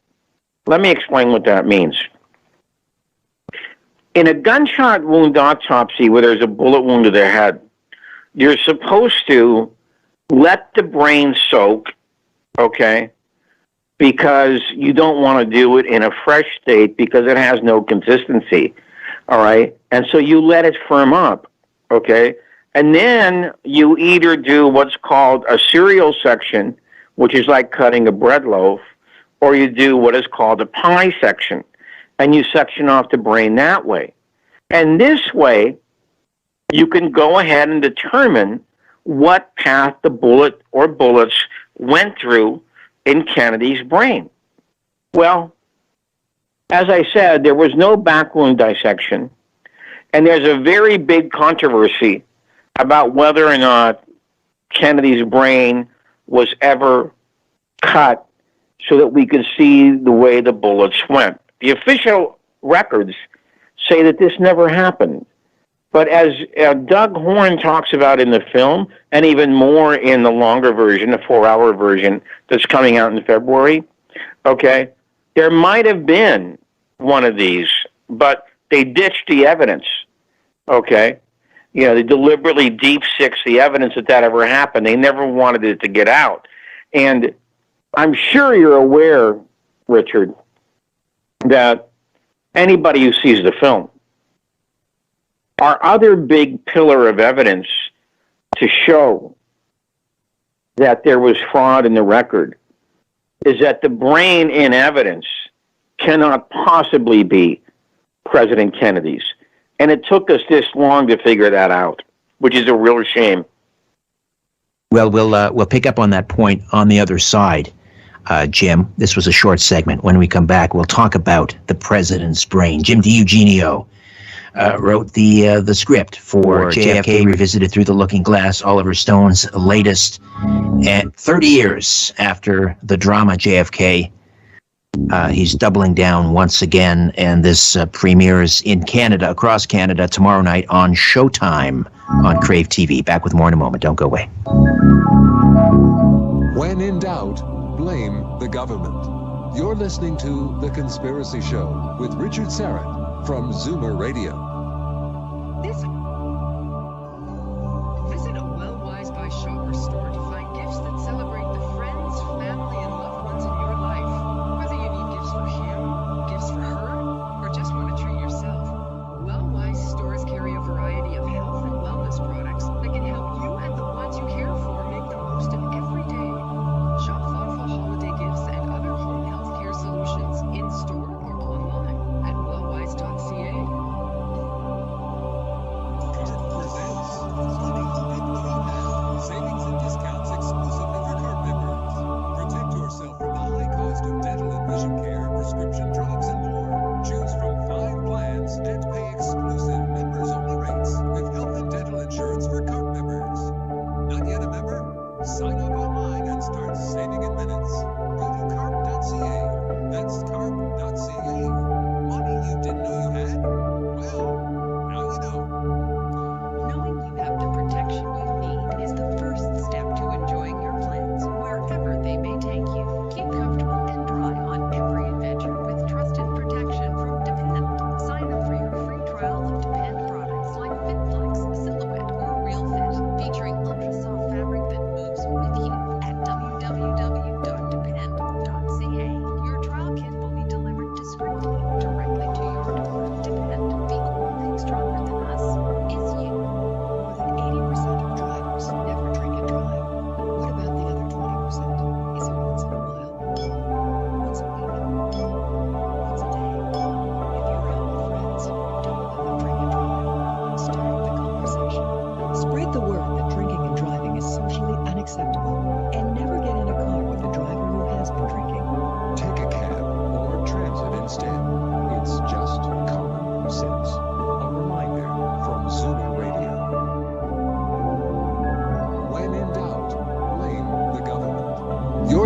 Speaker 14: Let me explain what that means. In a gunshot wound autopsy where there's a bullet wound to the head, you're supposed to let the brain soak, okay, because you don't want to do it in a fresh state because it has no consistency, all right? And so you let it firm up, okay? And then you either do what's called a serial section, which is like cutting a bread loaf, or you do what is called a pie section, and you section off the brain that way. And this way, you can go ahead and determine what path the bullet or bullets went through in Kennedy's brain. Well, as I said, there was no back wound dissection, and there's a very big controversy about whether or not Kennedy's brain was ever cut so that we could see the way the bullets went. The official records say that this never happened. But as Doug Horn talks about in the film, and even more in the longer version, the 4-hour version that's coming out in February, okay, there might have been one of these, but they ditched the evidence, okay? You know, they deliberately deep-sixed the evidence that ever happened. They never wanted it to get out. And I'm sure you're aware, Richard, that anybody who sees the film, our other big pillar of evidence to show that there was fraud in the record is that the brain in evidence cannot possibly be President Kennedy's. And it took us this long to figure that out, which is a real shame.
Speaker 13: Well, we'll pick up on that point on the other side, Jim. This was a short segment. When we come back, we'll talk about the president's brain. Jim DiEugenio wrote the script for JFK Revisited Through the Looking Glass, Oliver Stone's latest. And 30 years after the drama JFK, he's doubling down once again, and this premieres in Canada, across Canada, tomorrow night on Showtime on Crave TV. Back with more in a moment. Don't go away.
Speaker 15: When in doubt, blame the government. You're listening to The Conspiracy Show with Richard Syrett from Zoomer Radio.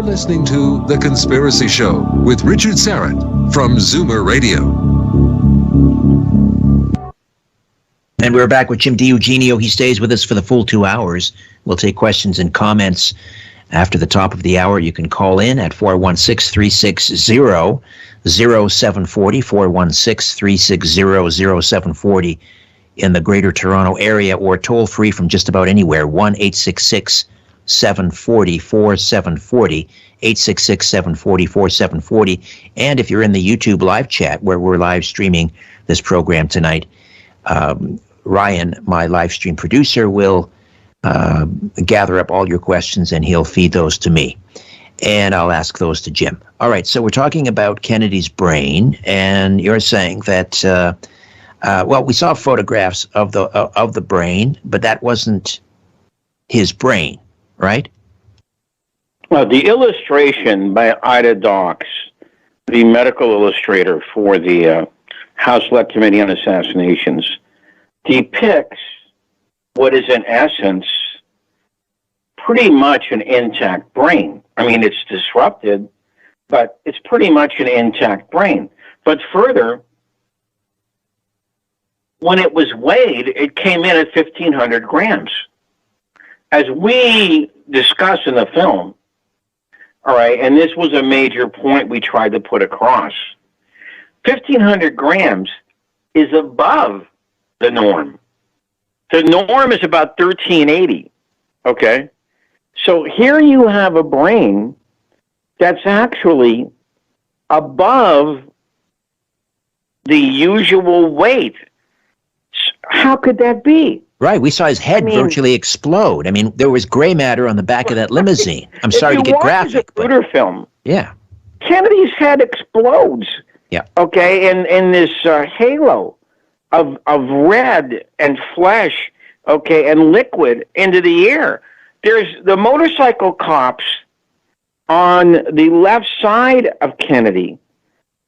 Speaker 15: You're listening to The Conspiracy Show with Richard Syrett from Zoomer Radio.
Speaker 13: And we're back with Jim DiEugenio. He stays with us for the full 2 hours. We'll take questions and comments after the top of the hour. You can call in at 416-360-0740, 416-360-0740 in the Greater Toronto Area, or toll free from just about anywhere, 1-866-740-4740, 866-740-4740. And if you're in the YouTube live chat where we're live streaming this program tonight, Ryan, my live stream producer, will gather up all your questions and he'll feed those to me. And I'll ask those to Jim. All right, so we're talking about Kennedy's brain, and you're saying that, well, we saw photographs of the brain, but that wasn't his brain, right?
Speaker 14: Well, the illustration by Ida Docks, the medical illustrator for the House Select Committee on Assassinations, depicts what is in essence pretty much an intact brain. I mean, it's disrupted, but it's pretty much an intact brain. But further, when it was weighed, it came in at 1,500 grams. As we discuss in the film, all right, and this was a major point we tried to put across, 1,500 grams is above the norm. The norm is about 1,380, okay? So here you have a brain that's actually above the usual weight. How could that be?
Speaker 13: Right, we saw his head virtually explode. I mean, there was gray matter on the back of that limousine. I'm sorry to get graphic,
Speaker 14: but film,
Speaker 13: yeah,
Speaker 14: Kennedy's head explodes.
Speaker 13: Yeah.
Speaker 14: Okay, in this halo of red and flesh, okay, and liquid into the air. There's the motorcycle cops on the left side of Kennedy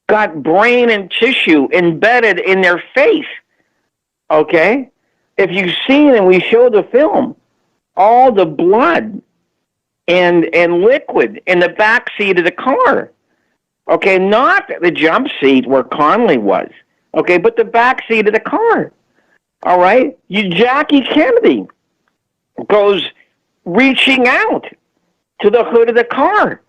Speaker 14: got brain and tissue embedded in their face. Okay? If you've seen, and we show the film, all the blood and liquid in the back seat of the car. Okay, not the jump seat where Connolly was. Okay, but the back seat of the car. All right? Jackie Kennedy goes reaching out to the hood of the car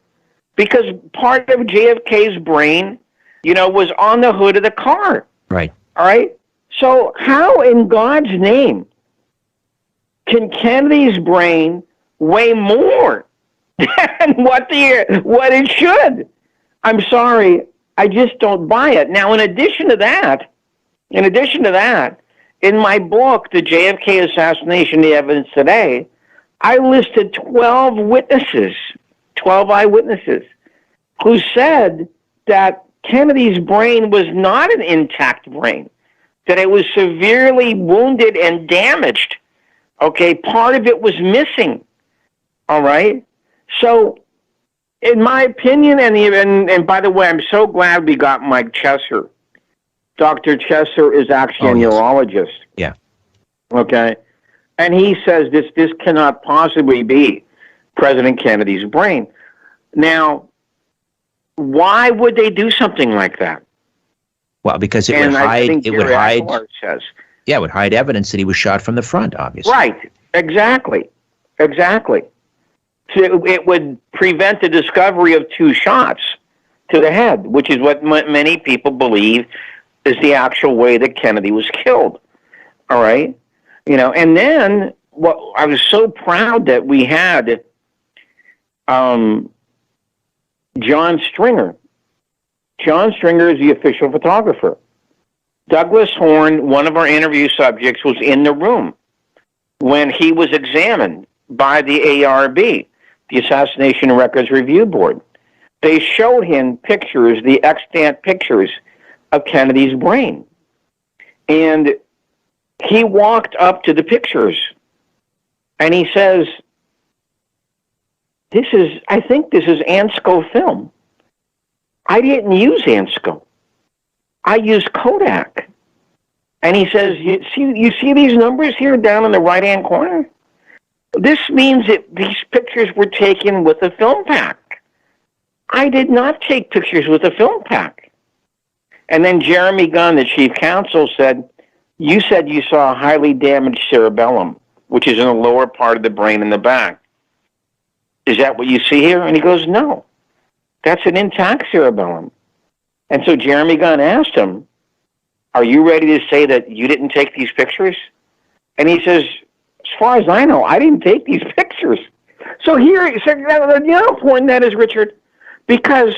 Speaker 14: because part of JFK's brain, was on the hood of the car.
Speaker 13: Right.
Speaker 14: All right? So how in God's name can Kennedy's brain weigh more than what it should? I'm sorry, I just don't buy it. Now, in addition to that, in my book, The JFK Assassination, The Evidence Today, I listed 12 witnesses, 12 eyewitnesses, who said that Kennedy's brain was not an intact brain, that it was severely wounded and damaged. Okay, part of it was missing. All right? So, in my opinion, and by the way, I'm so glad we got Mike Chesser. Dr. Chesser is actually a neurologist.
Speaker 13: Yeah.
Speaker 14: Okay? And he says this cannot possibly be President Kennedy's brain. Now, why would they do something like that?
Speaker 13: Well, because it would hide evidence that he was shot from the front, obviously.
Speaker 14: Right. Exactly. So it would prevent the discovery of 2 shots to the head, which is what many people believe is the actual way that Kennedy was killed. All right? And then I was so proud that we had John Stringer. John Stringer is the official photographer. Douglas Horn, one of our interview subjects, was in the room when he was examined by the ARB, the Assassination Records Review Board. They showed him pictures, the extant pictures of Kennedy's brain. And he walked up to the pictures and he says, I think this is Ansco film. I didn't use Ansco. I used Kodak. And he says, you see these numbers here down in the right-hand corner? This means that these pictures were taken with a film pack. I did not take pictures with a film pack. And then Jeremy Gunn, the chief counsel, said you saw a highly damaged cerebellum, which is in the lower part of the brain in the back. Is that what you see here? And he goes, no, that's an intact cerebellum. And so Jeremy Gunn asked him, are you ready to say that you didn't take these pictures? And he says, as far as I know, I didn't take these pictures. So here, you know how important that is, Richard? Because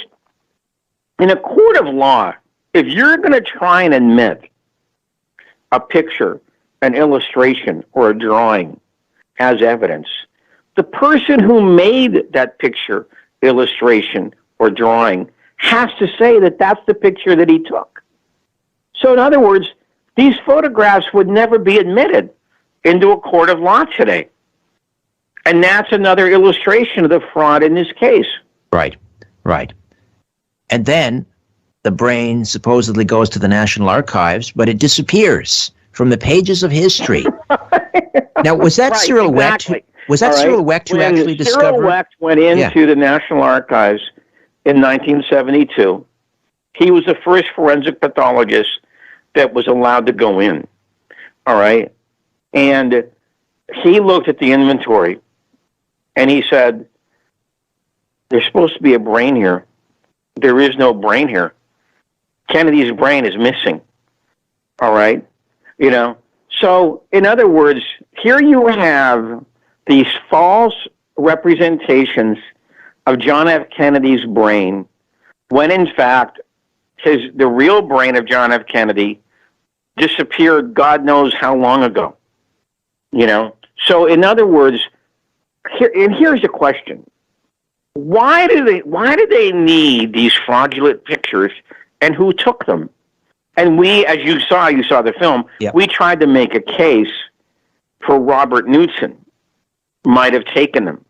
Speaker 14: in a court of law, if you're going to try and admit a picture, an illustration, or a drawing as evidence, the person who made that picture, illustration, or drawing has to say that that's the picture that he took. So in other words, these photographs would never be admitted into a court of law today. And that's another illustration of the fraud in this case.
Speaker 13: Right, right. And then the brain supposedly goes to the National Archives, but it disappears from the pages of history. Now, was that Cyril Wecht? Was that Cyril Wecht who actually discovered?
Speaker 14: Cyril Wecht went into the National Archives in 1972. He was the first forensic pathologist that was allowed to go in. All right. And he looked at the inventory and he said, there's supposed to be a brain here. There is no brain here. Kennedy's brain is missing. All right. You know, so in other words, here you have these false representations of John F. Kennedy's brain, when in fact the real brain of John F. Kennedy disappeared God knows how long ago. You know? So in other words, here's the question. Why do they need these fraudulent pictures, and who took them? And we, as you saw the film, we tried to make a case for Robert Knudsen might have taken them.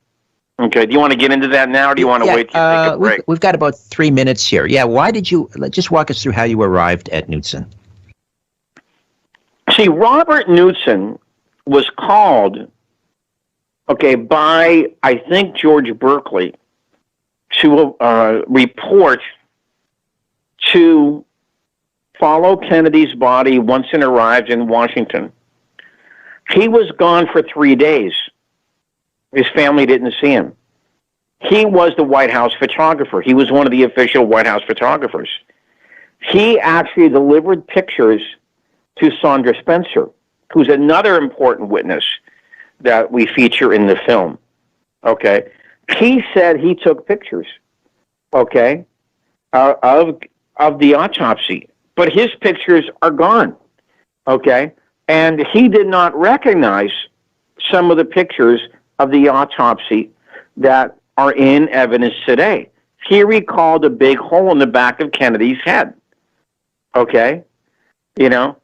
Speaker 14: Okay, do you want to get into that now, or do you want to wait till you take a break?
Speaker 13: We've got about 3 minutes here. Yeah, why did you, just walk us through how you arrived at Knudsen.
Speaker 14: See, Robert Knudsen was called, by, I think, George Berkeley to report to follow Kennedy's body once it arrived in Washington. He was gone for 3 days. His family didn't see him. He was the White House photographer. He was one of the official White House photographers. He actually delivered pictures to Sandra Spencer, who's another important witness that we feature in the film. Okay? He said he took pictures, of the autopsy, but his pictures are gone, And he did not recognize some of the pictures of the autopsy that are in evidence today. He recalled a big hole in the back of Kennedy's head, You know?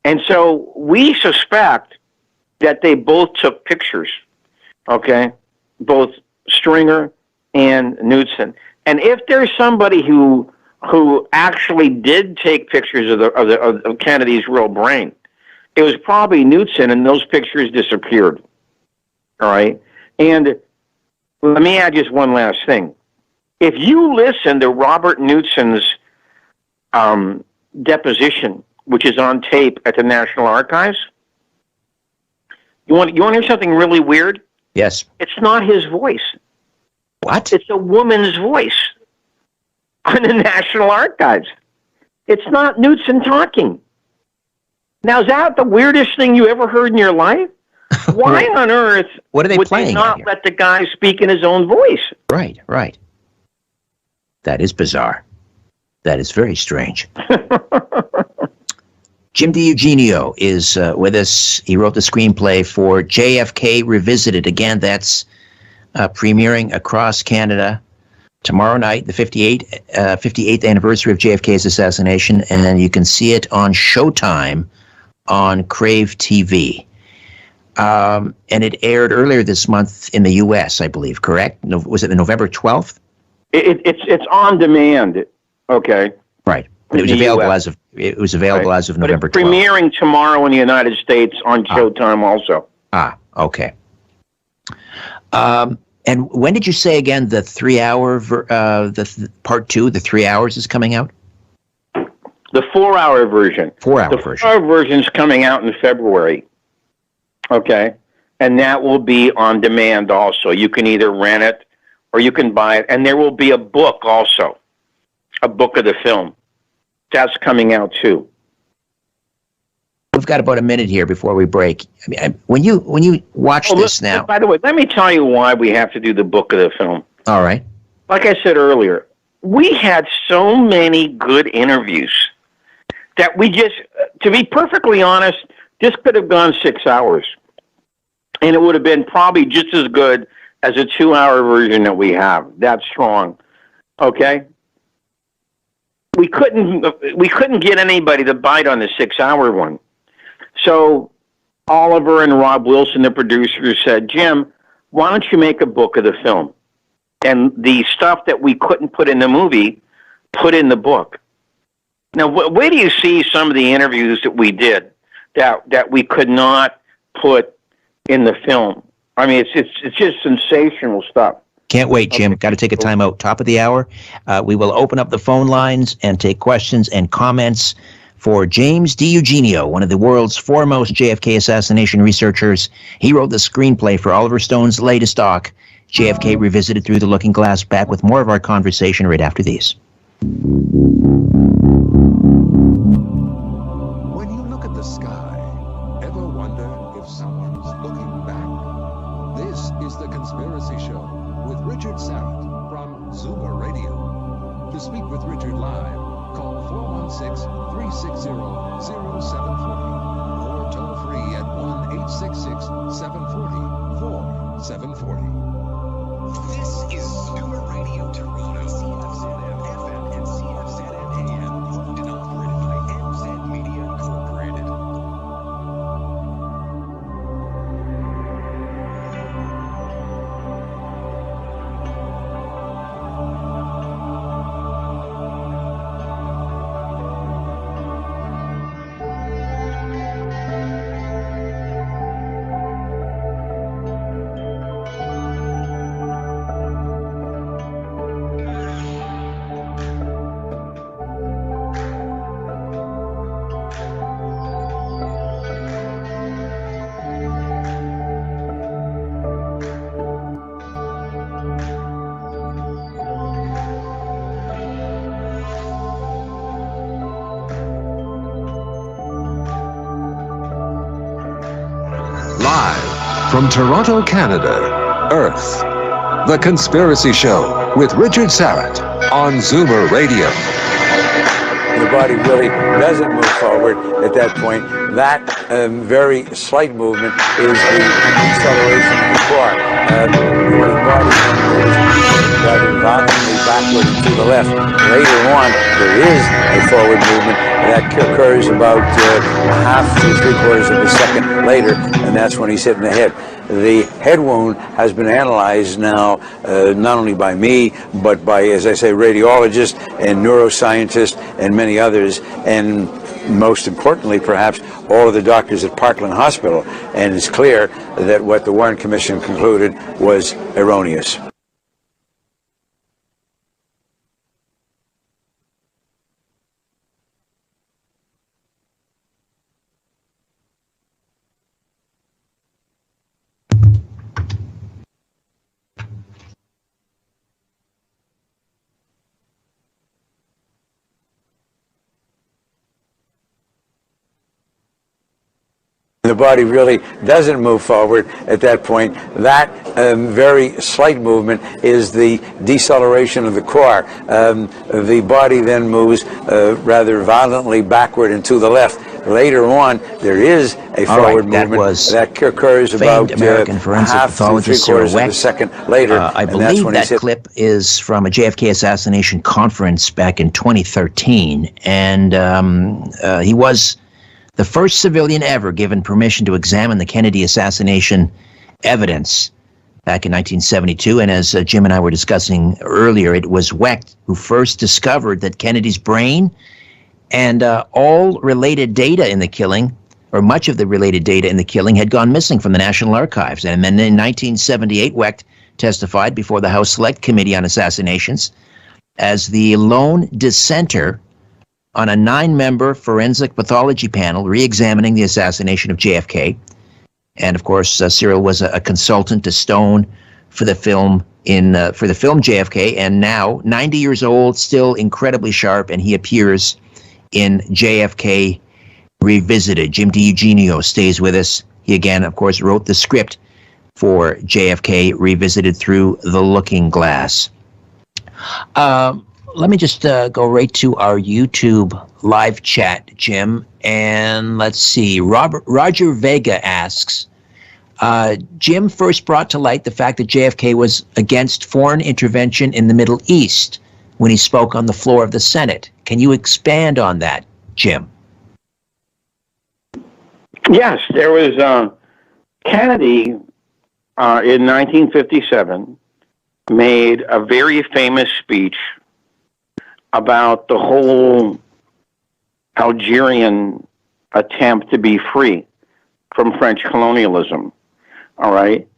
Speaker 14: And so we suspect that they both took pictures, Both Stringer and Knudsen. And if there's somebody who actually did take pictures of Kennedy's real brain, it was probably Knudsen, and those pictures disappeared. All right? And let me add just one last thing. If you listen to Robert Knudsen's deposition, which is on tape at the National Archives, you want to hear something really weird?
Speaker 13: Yes.
Speaker 14: It's not his voice.
Speaker 13: What?
Speaker 14: It's a woman's voice on the National Archives. It's not Knudsen talking. Now, is that the weirdest thing you ever heard in your life? Why on earth
Speaker 13: would they
Speaker 14: not let the guy speak in his own voice?
Speaker 13: Right, right. That is bizarre. That is very strange. Jim DiEugenio is with us. He wrote the screenplay for JFK Revisited. Again, that's premiering across Canada tomorrow night, the 58th anniversary of JFK's assassination, and you can see it on Showtime on Crave TV. And it aired earlier this month in the U.S., I believe, correct? Was it November 12th?
Speaker 14: It's on demand,
Speaker 13: Right. But it was available as of November 12th.
Speaker 14: But it's premiering tomorrow in the United States on Showtime also.
Speaker 13: Okay. And when did you say again the 3 hour, part 2, the 3 hours is coming out?
Speaker 14: The 4 hour version.
Speaker 13: 4 hour
Speaker 14: the
Speaker 13: version.
Speaker 14: 4 hour version is coming out in February. Okay. And that will be on demand also. You can either rent it or you can buy it. And there will be a book also, a book of the film. That's coming out too.
Speaker 13: We've got about a minute here before we break. I mean, when you watch this now.
Speaker 14: By the way, let me tell you why we have to do the book of the film.
Speaker 13: All right.
Speaker 14: Like I said earlier, we had so many good interviews that we just, to be perfectly honest, this could have gone 6 hours. And it would have been probably just as good as a 2 hour version that we have. That's strong. Okay? We couldn't get anybody to bite on the 6 hour one. So Oliver and Rob Wilson, the producers, said, Jim, why don't you make a book of the film? And the stuff that we couldn't put in the movie, put in the book. Now, where do you see some of the interviews that we did that we could not put in the film? I mean, it's just sensational stuff.
Speaker 13: Can't wait, Jim. Got to take a time out. Top of the hour. We will open up the phone lines and take questions and comments for James DiEugenio, one of the world's foremost JFK assassination researchers. He wrote the screenplay for Oliver Stone's latest doc, JFK Revisited Through the Looking Glass. Back with more of our conversation right after these.
Speaker 15: When you look at the sky, ever wonder if someone's looking back? This is The Conspiracy Show with Richard Sarrett from Zoomer Radio. To speak with Richard live, call 416-360-0740 or toll free at 1-866-740-4740. This is Zoomer Radio Toronto. CFZM FM and CFZM AM, owned and operated by NZ Media Incorporated. Live from Toronto, Canada, Earth, The Conspiracy Show with Richard Sarrett on Zoomer Radio.
Speaker 1: The body really doesn't move forward at that point. That very slight movement is the deceleration of the core. The body moves rather violently backward and to the left. Later on, there is a forward movement that occurs about half to 3/4 of a second later, and that's when he's hit in the head. The head wound has been analyzed now, not only by me, but by, as I say, radiologists and neuroscientists and many others, and most importantly, perhaps, all of the doctors at Parkland Hospital. And it's clear that what the Warren Commission concluded was erroneous. The body really doesn't move forward at that point. That very slight movement is the deceleration of the core. The body then moves rather violently backward and to the left. Later on, there is a forward movement that occurs about
Speaker 13: American forensic
Speaker 15: half to
Speaker 13: pathologist Sarah
Speaker 15: 3/4 of a
Speaker 13: Wecht.
Speaker 15: second later.
Speaker 13: I believe that clip is from a JFK assassination conference back in 2013, and he was the first civilian ever given permission to examine the Kennedy assassination evidence back in 1972. And as Jim and I were discussing earlier, it was Wecht who first discovered that Kennedy's brain and all related data in the killing, or much of the related data in the killing, had gone missing from the National Archives. And then in 1978, Wecht testified before the House Select Committee on Assassinations as the lone dissenter on a 9-member forensic pathology panel re-examining the assassination of JFK. And of course, Cyril was a consultant to Stone for the film JFK, and now 90 years old, still incredibly sharp, and he appears in JFK Revisited. Jim DiEugenio stays with us. He again, of course, wrote the script for JFK Revisited through the Looking Glass. Let me just go right to our YouTube live chat, Jim, and let's see. Roger Vega asks, Jim first brought to light the fact that JFK was against foreign intervention in the Middle East when he spoke on the floor of the Senate. Can you expand on that, Jim?
Speaker 14: Yes, there was Kennedy in 1957 made a very famous speech about the whole Algerian attempt to be free from French colonialism. All right.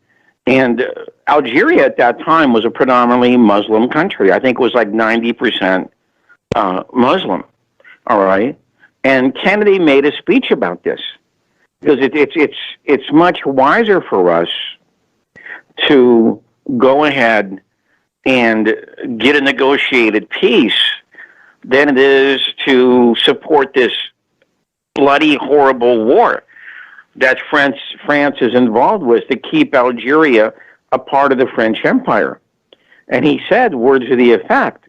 Speaker 14: And Algeria at that time was a predominantly Muslim country. I think it was like 90% Muslim. All right. And Kennedy made a speech about this because it's much wiser for us to go ahead and get a negotiated peace than it is to support this bloody, horrible war that France is involved with to keep Algeria a part of the French Empire. And he said words to the effect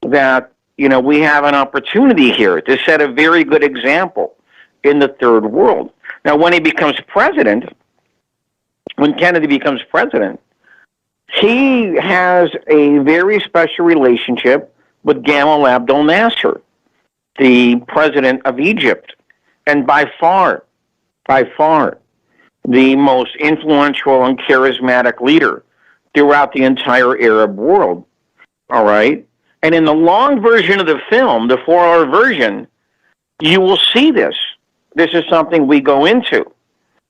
Speaker 14: that, we have an opportunity here to set a very good example in the third world. Now, when Kennedy becomes president, he has a very special relationship with Gamal Abdel Nasser, the president of Egypt, and by far, the most influential and charismatic leader throughout the entire Arab world. All right? And in the long version of the film, the 4-hour version, you will see this. This is something we go into.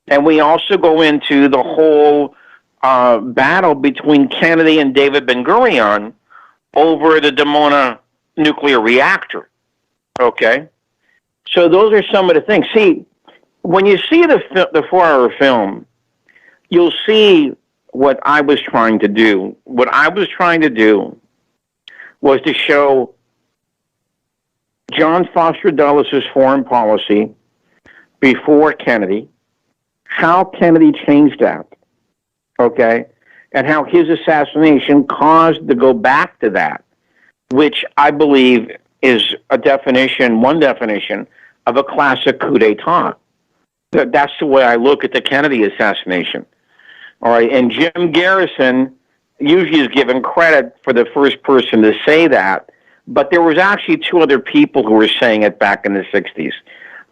Speaker 14: And we also go into the whole battle between Kennedy and David Ben-Gurion over the Dimona nuclear reactor. Okay? So those are some of the things. See, when you see the 4-hour film, you'll see what I was trying to do. What I was trying to do was to show John Foster Dulles' foreign policy before Kennedy, how Kennedy changed that, okay, and how his assassination caused to go back to that, which I believe is one definition of a classic coup d'etat. That's the way I look at the Kennedy assassination. All right, and Jim Garrison usually is given credit for the first person to say that, but there was actually 2 other people who were saying it back in the 60s.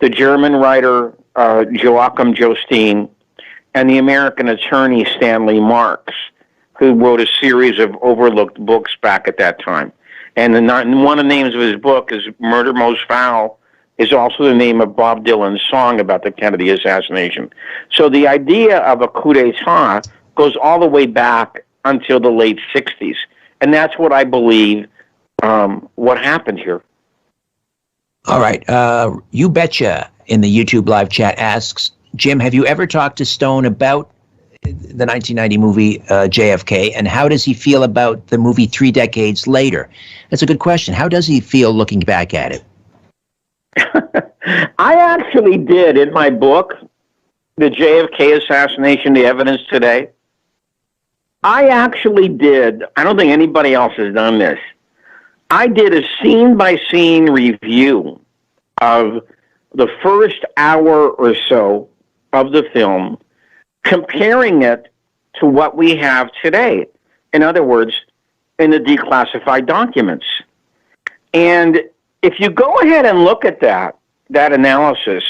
Speaker 14: The German writer Joachim Jostin and the American attorney Stanley Marks, who wrote a series of overlooked books back at that time. And one of the names of his book is Murder Most Foul, is also the name of Bob Dylan's song about the Kennedy assassination. So the idea of a coup d'etat goes all the way back until the late 60s. And that's what I believe what happened here.
Speaker 13: All right. You Betcha in the YouTube live chat asks, Jim, have you ever talked to Stone about the 1990 movie JFK, and how does he feel about the movie 3 decades later? That's a good question. How does he feel looking back at it?
Speaker 14: I actually did in my book, The JFK Assassination, The Evidence Today. I actually did. I don't think anybody else has done this. I did a scene-by-scene review of the first hour or so of the film, comparing it to what we have today. In other words, in the declassified documents. And if you go ahead and look at that analysis,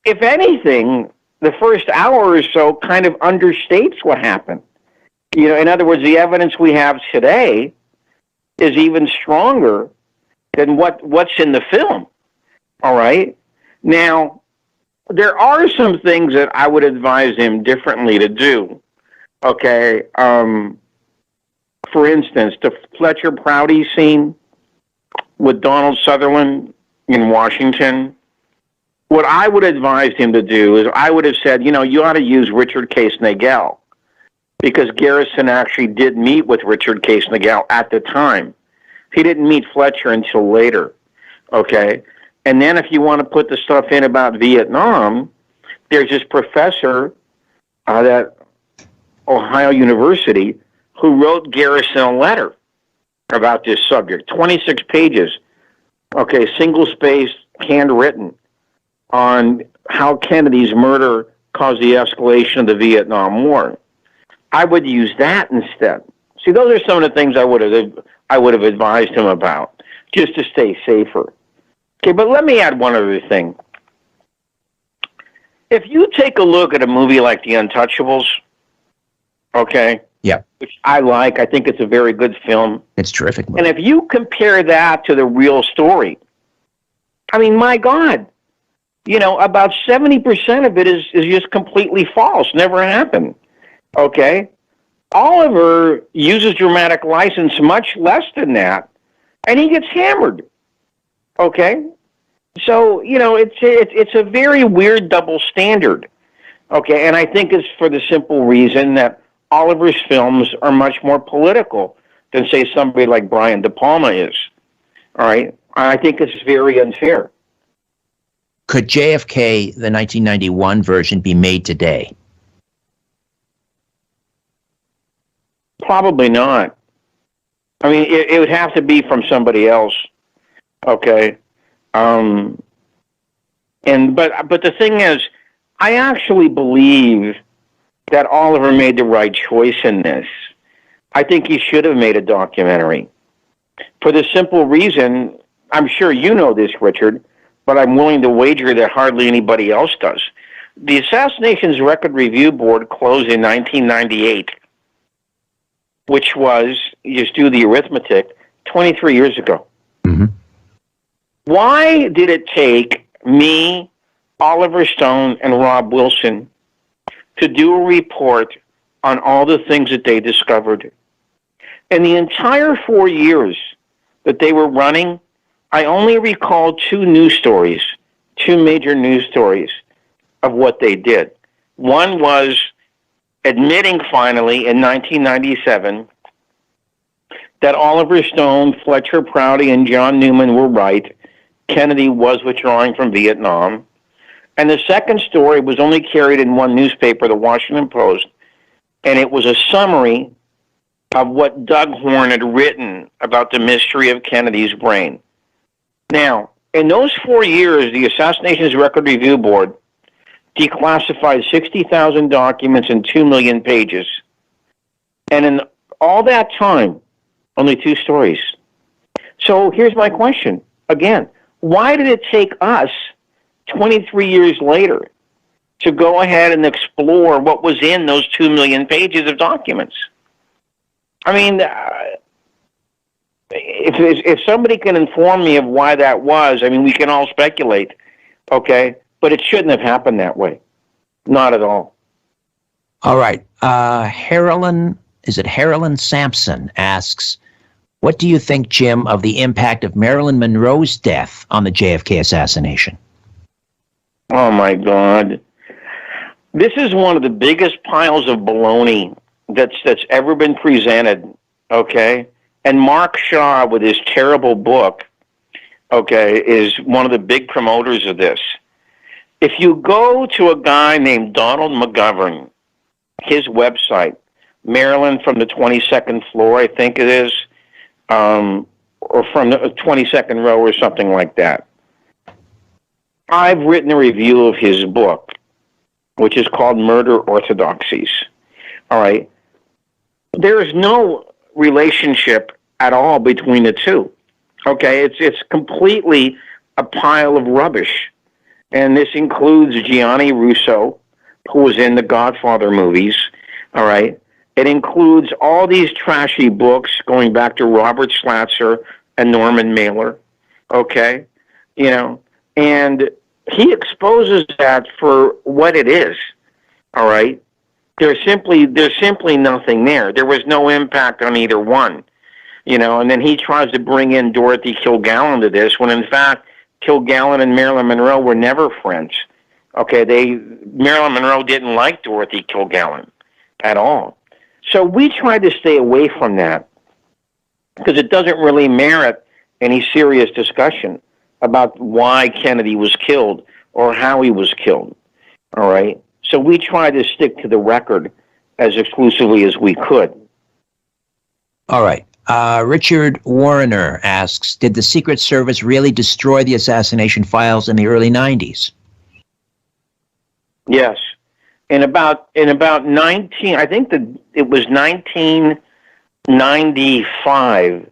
Speaker 14: if anything, the first hour or so kind of understates what happened. In other words, the evidence we have today is even stronger than what's in the film. All right? Now, there are some things that I would advise him differently to do. Okay. For instance, the Fletcher Prouty scene with Donald Sutherland in Washington. What I would advise him to do is I would have said, you ought to use Richard Case Nagel, because Garrison actually did meet with Richard Case Nagel at the time. He didn't meet Fletcher until later. Okay. And then if you want to put the stuff in about Vietnam, there's this professor at Ohio University who wrote Garrison a letter about this subject, 26 pages, okay, single-spaced, handwritten, on how Kennedy's murder caused the escalation of the Vietnam War. I would use that instead. See, those are some of the things I would have advised him about, just to stay safer. Okay, but let me add one other thing. If you take a look at a movie like The Untouchables, okay,
Speaker 13: yeah,
Speaker 14: which I like, I think it's a very good film.
Speaker 13: It's terrific movie.
Speaker 14: And if you compare that to the real story, I mean, my God, about 70% of it is just completely false, never happened. Okay? Oliver uses dramatic license much less than that, and he gets hammered. Okay? So, it's a very weird double standard. Okay? And I think it's for the simple reason that Oliver's films are much more political than, say, somebody like Brian De Palma is. All right? I think it's very unfair.
Speaker 13: Could JFK, the 1991 version, be made today?
Speaker 14: Probably not. I mean, it would have to be from somebody else. Okay. But the thing is, I actually believe that Oliver made the right choice in this. I think he should have made a documentary. For the simple reason, I'm sure you know this, Richard, but I'm willing to wager that hardly anybody else does. The Assassinations Record Review Board closed in 1998, which was, you just do the arithmetic, 23 years ago.
Speaker 13: Mm-hmm.
Speaker 14: Why did it take me, Oliver Stone, and Rob Wilson to do a report on all the things that they discovered? In the entire 4 years that they were running, I only recall two major news stories of what they did. One was admitting finally in 1997 that Oliver Stone, Fletcher Prouty, and John Newman were right. Kennedy was withdrawing from Vietnam. And the second story was only carried in one newspaper, the Washington Post, and it was a summary of what Doug Horne had written about the mystery of Kennedy's brain. Now, in those 4 years, the Assassinations Record Review Board declassified 60,000 documents and 2 million pages. And in all that time, only two stories. So here's my question. Again, why did it take us 23 years later to go ahead and explore what was in those 2 million pages of documents? I mean, if somebody can inform me of why that was, I mean, we can all speculate, okay? But it shouldn't have happened that way. Not at all.
Speaker 13: All right. Harlan Sampson asks, what do you think, Jim, of the impact of Marilyn Monroe's death on the JFK assassination?
Speaker 14: Oh, my God. This is one of the biggest piles of baloney that's ever been presented, okay? And Mark Shaw, with his terrible book, okay, is one of the big promoters of this. If you go to a guy named Donald McGovern, his website, Maryland from the 22nd floor, I think it is, or from the 22nd row or something like that. I've written a review of his book, which is called Murder Orthodoxies. All right. There is no relationship at all between the two. Okay, it's completely a pile of rubbish. And this includes Gianni Russo, who was in the Godfather movies, all right? It includes all these trashy books going back to Robert Schlatzer and Norman Mailer, okay? You know, and he exposes that for what it is, all right? There's simply nothing there. There was no impact on either one, and then he tries to bring in Dorothy Kilgallen to this, when in fact Kilgallen and Marilyn Monroe were never friends. Okay, Marilyn Monroe didn't like Dorothy Kilgallen at all. So we tried to stay away from that because it doesn't really merit any serious discussion about why Kennedy was killed or how he was killed. All right? So we tried to stick to the record as exclusively as we could.
Speaker 13: All right. Richard Warner asks, did the Secret Service really destroy the assassination files in the early 90s?
Speaker 14: Yes. In about 19, I think that it was 1995,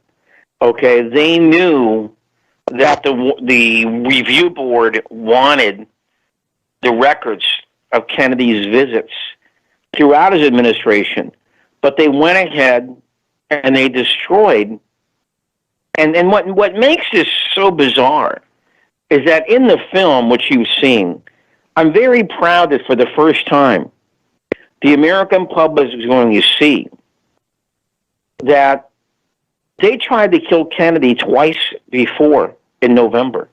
Speaker 14: okay, they knew that the review board wanted the records of Kennedy's visits throughout his administration, but they went ahead and they destroyed. And what makes this so bizarre is that in the film, which you've seen, I'm very proud that for the first time, the American public is going to see that they tried to kill Kennedy twice before in November.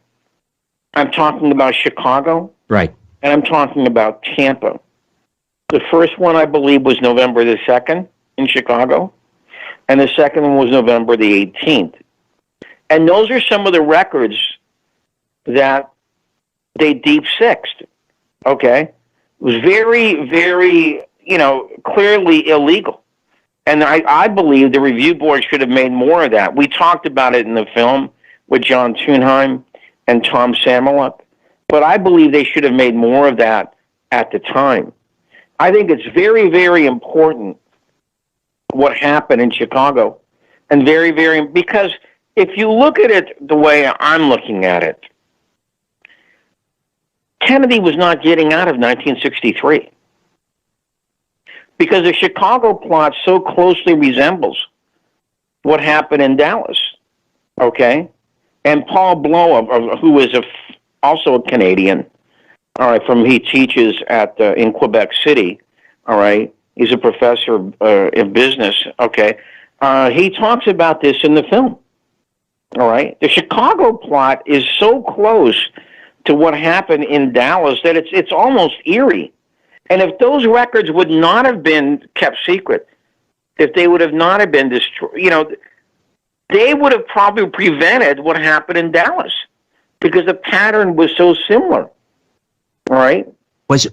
Speaker 14: I'm talking about Chicago.
Speaker 13: Right.
Speaker 14: And I'm talking about Tampa. The first one, I believe, was November the 2nd in Chicago, and the second one was November the 18th. And those are some of the records that they deep-sixed, okay? It was very, very, clearly illegal. And I believe the review board should have made more of that. We talked about it in the film with John Thunheim and Tom Samoluk, but I believe they should have made more of that at the time. I think it's very, very important what happened in Chicago, and very, very, because if you look at it the way I'm looking at it, Kennedy was not getting out of 1963 because the Chicago plot so closely resembles what happened in Dallas, okay? And Paul Blow, who is also a Canadian, all right, he teaches in Quebec City, all right? He's a professor in business, okay? He talks about this in the film, all right? The Chicago plot is so close to what happened in Dallas that it's almost eerie. And if those records would not have been kept secret, if they would have not have been destroyed, they would have probably prevented what happened in Dallas because the pattern was so similar. All right. Was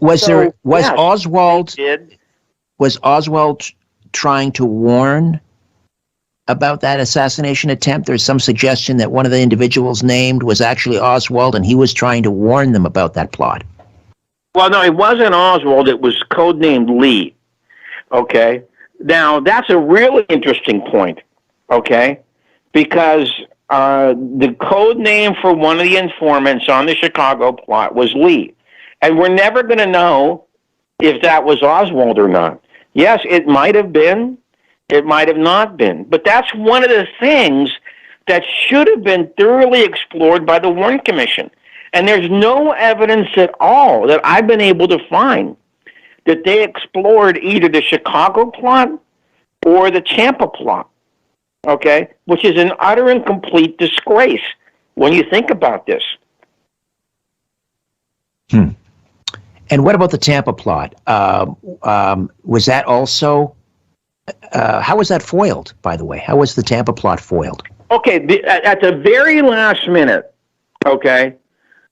Speaker 14: Oswald trying to warn about that assassination attempt? There's some suggestion that one of the individuals named was actually Oswald, and he was trying to warn them about that plot. Well, no, it wasn't Oswald. It was codenamed Lee. Okay. Now, that's a really interesting point. Okay. Because the code name for one of the informants on the Chicago plot was Lee. And we're never going to know if that was Oswald or not. Yes, it might have been. It might have not been. But that's one of the things that should have been thoroughly explored by the Warren Commission. And there's no evidence at all that I've been able to find that they explored either the Chicago plot or the Tampa plot, okay, which is an utter and complete disgrace when you think about this.
Speaker 13: And what about the Tampa plot? Was that also, how was that foiled, by the way? How was the Tampa plot foiled?
Speaker 14: Okay, at the very last minute, okay,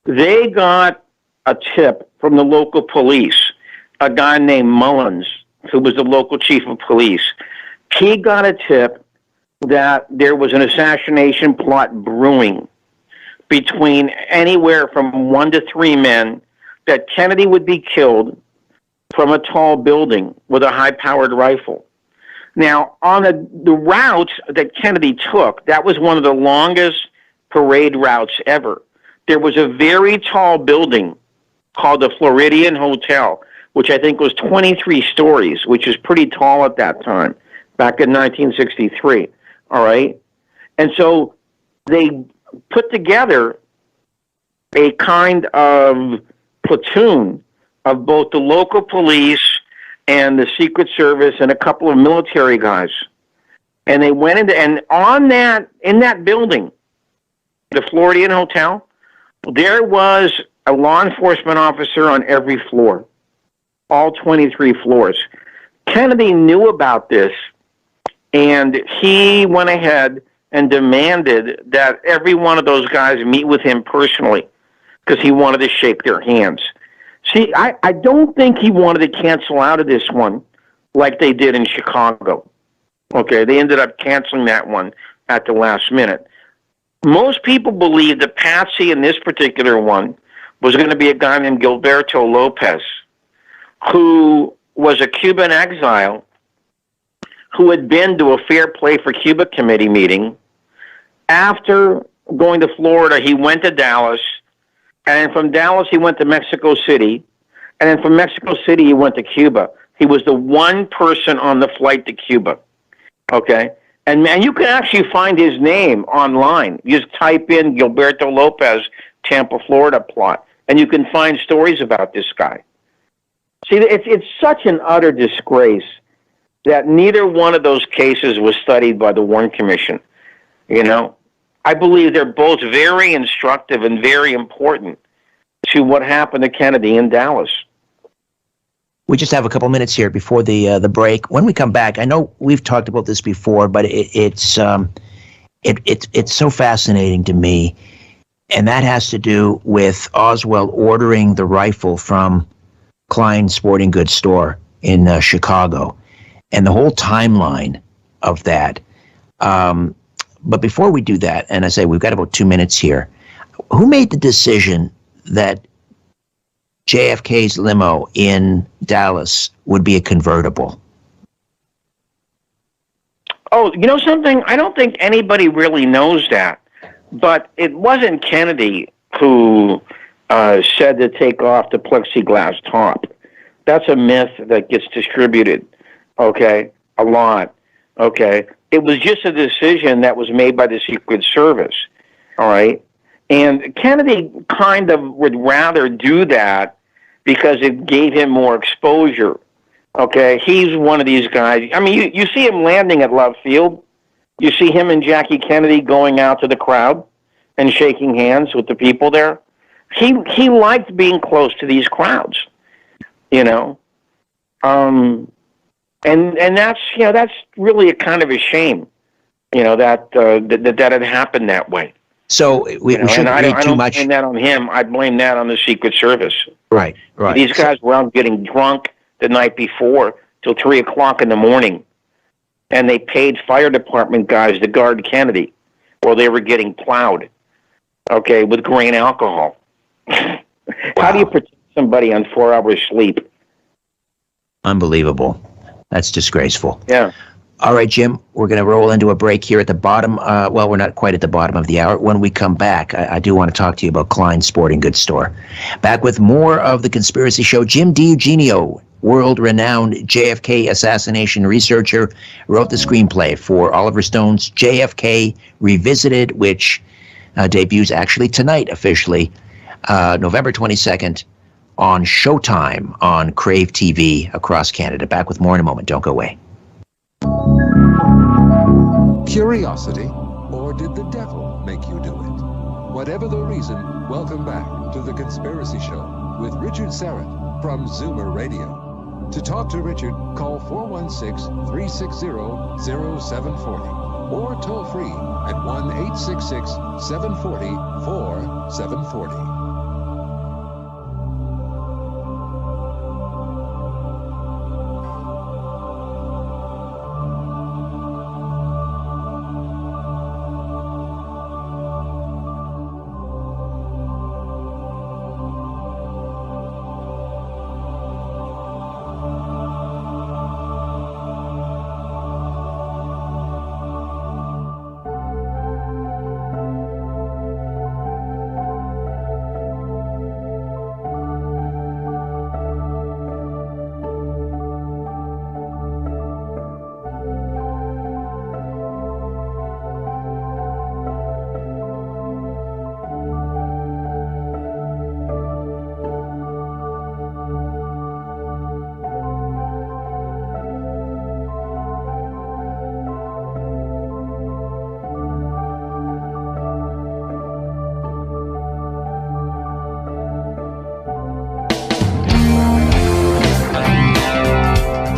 Speaker 14: they got a tip from the local police, a guy named Mullins, who was the local chief of police. He got a tip that there was an assassination plot brewing between anywhere from 1 to 3 men, that Kennedy would be killed from a tall building with a high-powered rifle. Now, on the route that Kennedy took, that was one of the longest parade routes ever. There was a very tall building called the Floridian Hotel, which I think was 23 stories, which is pretty tall at that time, back in 1963, all right? And so they put together a kind of platoon of both the local police and the Secret Service and a couple of military guys. And they went into, and in that building, the Floridian Hotel, there was a law enforcement officer on every floor, all 23 floors. Kennedy knew about this, and he went ahead and demanded that every one of those guys meet with him personally because he wanted to shake their hands. See, I don't think he wanted to cancel out of this one like they did in Chicago. Okay, they ended up canceling that one at the last minute. Most people believe that Patsy in this particular one was going to be a guy named Gilberto Lopez, who was a Cuban exile who had been to a Fair Play for Cuba committee meeting. After going to Florida, he went to Dallas, and from Dallas he went to Mexico City, and then from Mexico City he went to Cuba. He was the one person on the flight to Cuba. Okay? And you can actually find his name online. You just type in Gilberto Lopez, Tampa, Florida plot, and you can find stories about this guy. See, it's such an utter disgrace that neither one of those cases was studied by the Warren Commission. You know, I believe they're both very instructive and very important to what happened to Kennedy in Dallas.
Speaker 13: We just have a couple minutes here before the break. When we come back, I know we've talked about this before, but it's so fascinating to me, and that has to do with Oswald ordering the rifle from Klein Sporting Goods store in Chicago, and the whole timeline of that. But before we do that, and I say we've got about 2 minutes here, who made the decision that JFK's limo in Dallas would be a convertible?
Speaker 14: Oh, you know something? I don't think anybody really knows that. But it wasn't Kennedy who said to take off the plexiglass top. That's a myth that gets distributed, okay, a lot, okay? It was just a decision that was made by the Secret Service, all right? And Kennedy kind of would rather do that because it gave him more exposure, okay? He's one of these guys. I mean, you see him landing at Love Field. You see him and Jackie Kennedy going out to the crowd and shaking hands with the people there. He liked being close to these crowds, you know? And that's, you know, that's really a kind of a shame, you know, that had happened that way.
Speaker 13: So we shouldn't read too much.
Speaker 14: I don't blame that on him. I blame that on the Secret Service.
Speaker 13: Right.
Speaker 14: These guys were out getting drunk the night before till 3 o'clock in the morning, and they paid fire department guys to guard Kennedy while they were getting plowed, okay, with grain alcohol. Wow. How do you protect somebody on 4 hours sleep?
Speaker 13: Unbelievable. That's disgraceful.
Speaker 14: Yeah.
Speaker 13: All right, Jim, we're going to roll into a break here at the bottom. Well, we're not quite at the bottom of the hour. When we come back, I do want to talk to you about Klein Sporting Goods store. Back with more of The Conspiracy Show. Jim DiEugenio, world-renowned JFK assassination researcher, wrote the screenplay for Oliver Stone's JFK Revisited, which debuts actually tonight officially, November 22nd, on Showtime on Crave TV across Canada. Back with more in a moment. Don't go away.
Speaker 15: Curiosity, or did the devil make you do it? Whatever the reason, welcome back to The Conspiracy Show with Richard Syrett from Zoomer Radio. To talk to Richard, call 416-360-0740 or toll free at 1-866-740-4740.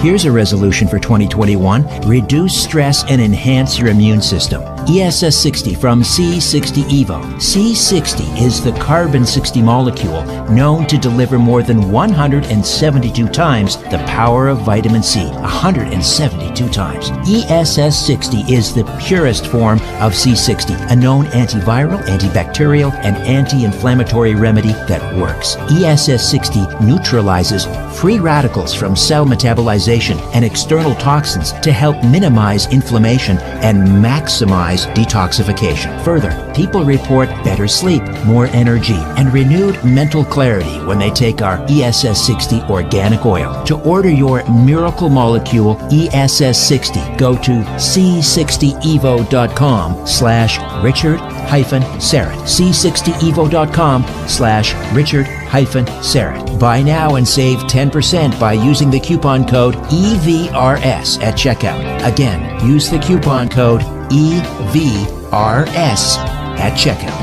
Speaker 17: Here's a resolution for 2021. Reduce stress and enhance your immune system. ESS 60 from C60 Evo. C60 is the carbon-60 molecule known to deliver more than 172 times the power of vitamin C. 172 times. ESS 60 is the purest form of C60, a known antiviral, antibacterial, and anti-inflammatory remedy that works. ESS 60 neutralizes free radicals from cell metabolization and external toxins to help minimize inflammation and maximize detoxification. Further, people report better sleep, more energy, and renewed mental clarity when they take our ESS 60 organic oil. To order your miracle molecule ESS 60, go to c60evo.com/Richard-Syrett. c60evo.com/Richard-Syrett. Buy now and save 10% by using the coupon code EVRS at checkout. Again, use the coupon code EVRS at checkout.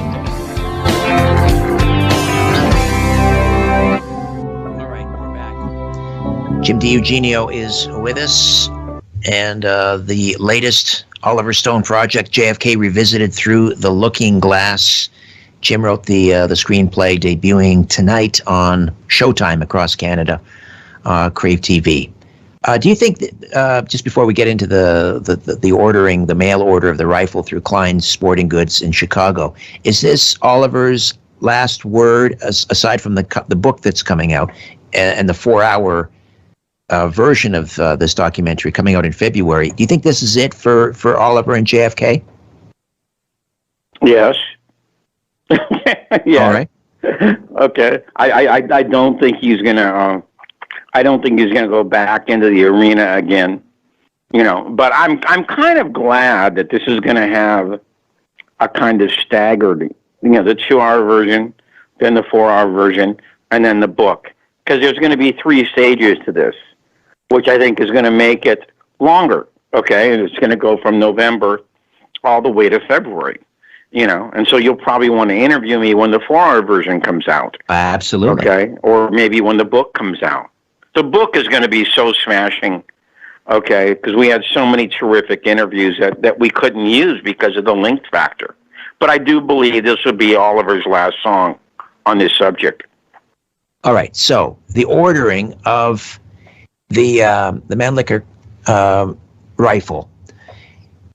Speaker 13: Jim DiEugenio is with us, and the latest Oliver Stone project, JFK Revisited Through the Looking Glass. Jim wrote the screenplay, debuting tonight on Showtime across Canada, Crave TV. Do you think that, just before we get into the ordering, the mail order of the rifle through Klein's Sporting Goods in Chicago, is this Oliver's last word, aside from the book that's coming out and the 4-hour version of this documentary coming out in February? Do you think this is it for Oliver and JFK?
Speaker 14: Yes. Yeah.
Speaker 13: All right.
Speaker 14: Okay. I don't think he's gonna. I don't think he's gonna go back into the arena again. You know, but I'm kind of glad that this is gonna have a kind of staggered. You know, the 2-hour version, then the 4-hour version, and then the book, because there's going to be 3 stages to this, which I think is going to make it longer. Okay, and it's going to go from November all the way to February. You know, and so you'll probably want to interview me when the 4-hour version comes out.
Speaker 13: Absolutely.
Speaker 14: Okay, or maybe when the book comes out. The book is going to be so smashing, okay, because we had so many terrific interviews that we couldn't use because of the length factor. But I do believe this will be Oliver's last song on this subject.
Speaker 13: All right, so the ordering of the Mannlicher rifle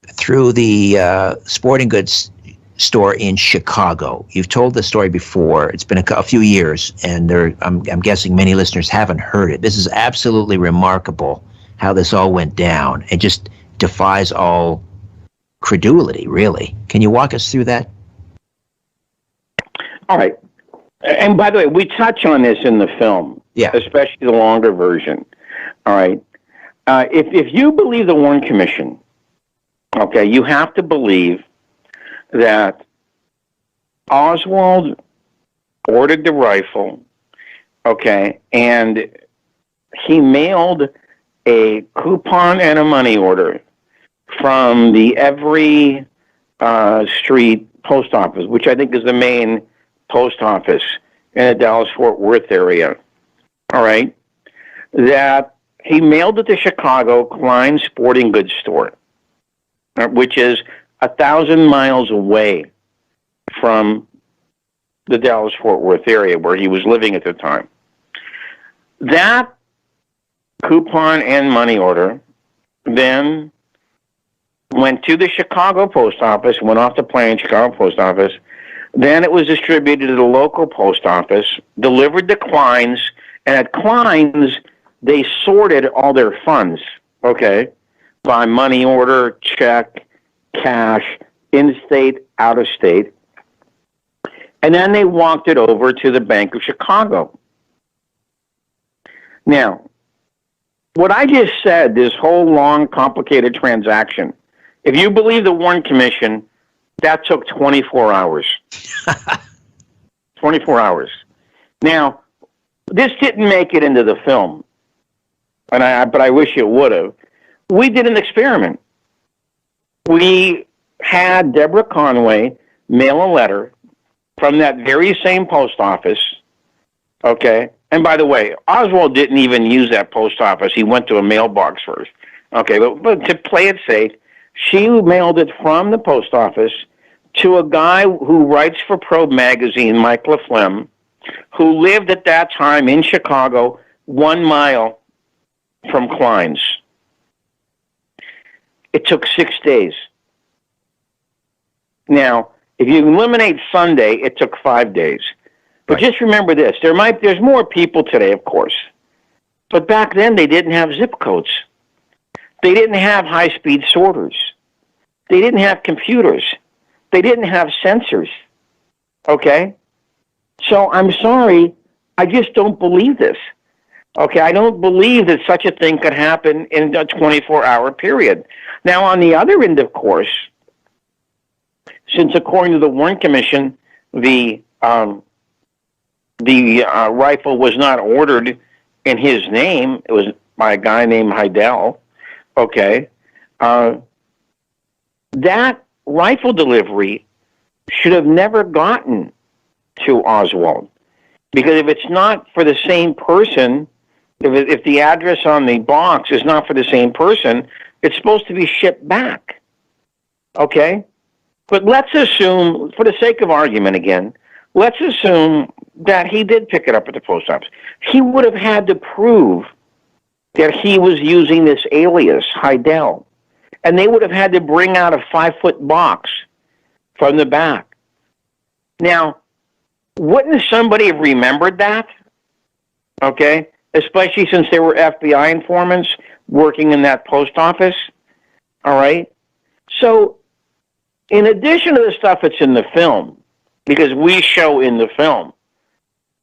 Speaker 13: through the sporting goods store in Chicago. You've told the story before. It's been a few years, and I'm guessing many listeners haven't heard it. This is absolutely remarkable how this all went down. It just defies all credulity, really. Can you walk us through that?
Speaker 14: All right. And by the way, we touch on this in the film, especially the longer version. All right. If you believe the Warren Commission, okay, you have to believe that Oswald ordered the rifle, okay, and he mailed a coupon and a money order from the Every Street post office, which I think is the main post office in the Dallas-Fort Worth area, all right, that he mailed it to Chicago Klein Sporting Goods store, which is 1,000 miles away from the Dallas-Fort Worth area where he was living at the time. That coupon and money order then went to the Chicago post office, went off the plane, Chicago post office. Then it was distributed to the local post office, delivered to Klein's, and at Klein's, they sorted all their funds, okay, by money order, check, cash, in-state, out-of-state. And then they walked it over to the Bank of Chicago. Now, what I just said, this whole long, complicated transaction, if you believe the Warren Commission, that took 24 hours. 24 hours. Now, this didn't make it into the film, but I wish it would have. We did an experiment. We had Deborah Conway mail a letter from that very same post office, okay, And by the way, Oswald didn't even use that post office. He went to a mailbox first. Okay, but to play it safe, she mailed it from the post office to a guy who writes for Probe magazine, Mike LaFlemme, who lived at that time in Chicago, 1 mile from Klein's. It took 6 days. Now, if you eliminate Sunday, it took 5 days. But just remember this, there's more people today, of course. But back then, they didn't have zip codes. They didn't have high-speed sorters. They didn't have computers. They didn't have sensors. Okay? So I'm sorry, I just don't believe this. Okay, I don't believe that such a thing could happen in a 24-hour period. Now, on the other end, of course, since according to the Warren Commission, the rifle was not ordered in his name, it was by a guy named Heidel, okay, that rifle delivery should have never gotten to Oswald. Because if it's not for the same person, if the address on the box is not for the same person, it's supposed to be shipped back. Okay? But let's assume, for the sake of argument again, let's assume that he did pick it up at the post office. He would have had to prove that he was using this alias, Heidel. And they would have had to bring out a 5-foot box from the back. Now, wouldn't somebody have remembered that? Okay? Especially since they were FBI informants working in that post office. All right? So, in addition to the stuff that's in the film, because we show in the film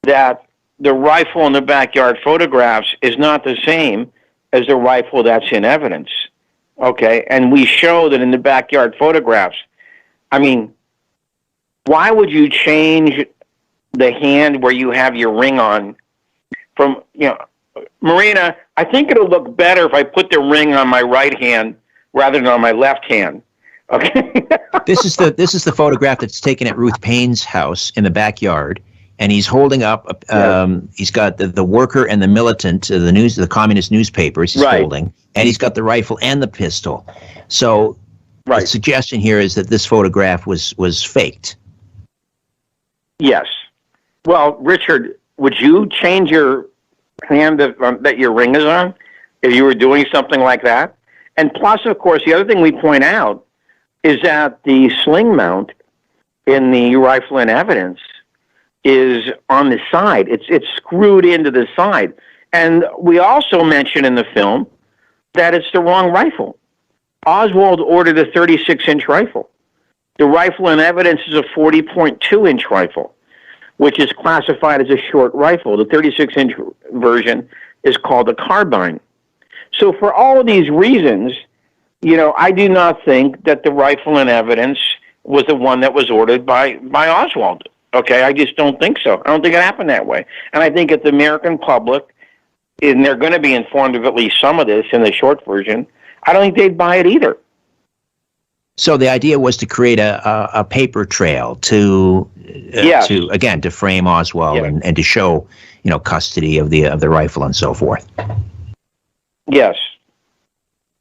Speaker 14: that the rifle in the backyard photographs is not the same as the rifle that's in evidence. Okay? And we show that in the backyard photographs, I mean, why would you change the hand where you have your ring on from, Marina, I think it'll look better if I put the ring on my right hand rather than on my left hand. Okay.
Speaker 13: This is the photograph that's taken at Ruth Payne's house in the backyard, and he's holding up. He's got the worker and the militant, the communist newspapers. He's holding, and he's got the rifle and the pistol. So, the suggestion here is that this photograph was faked.
Speaker 14: Yes. Well, Richard, would you change your hand that your ring is on if you were doing something like that? And plus, of course, the other thing we point out is that the sling mount in the rifle in evidence is on the side. It's screwed into the side. And we also mention in the film that it's the wrong rifle. Oswald ordered a 36-inch rifle. The rifle in evidence is a 40.2-inch rifle, which is classified as a short rifle. The 36-inch version is called a carbine. So for all of these reasons, I do not think that the rifle in evidence was the one that was ordered by Oswald. Okay, I just don't think so. I don't think it happened that way. And I think if the American public, and they're going to be informed of at least some of this in the short version, I don't think they'd buy it either.
Speaker 13: So the idea was to create a paper trail to frame Oswald and to show, custody of the rifle and so forth.
Speaker 14: Yes.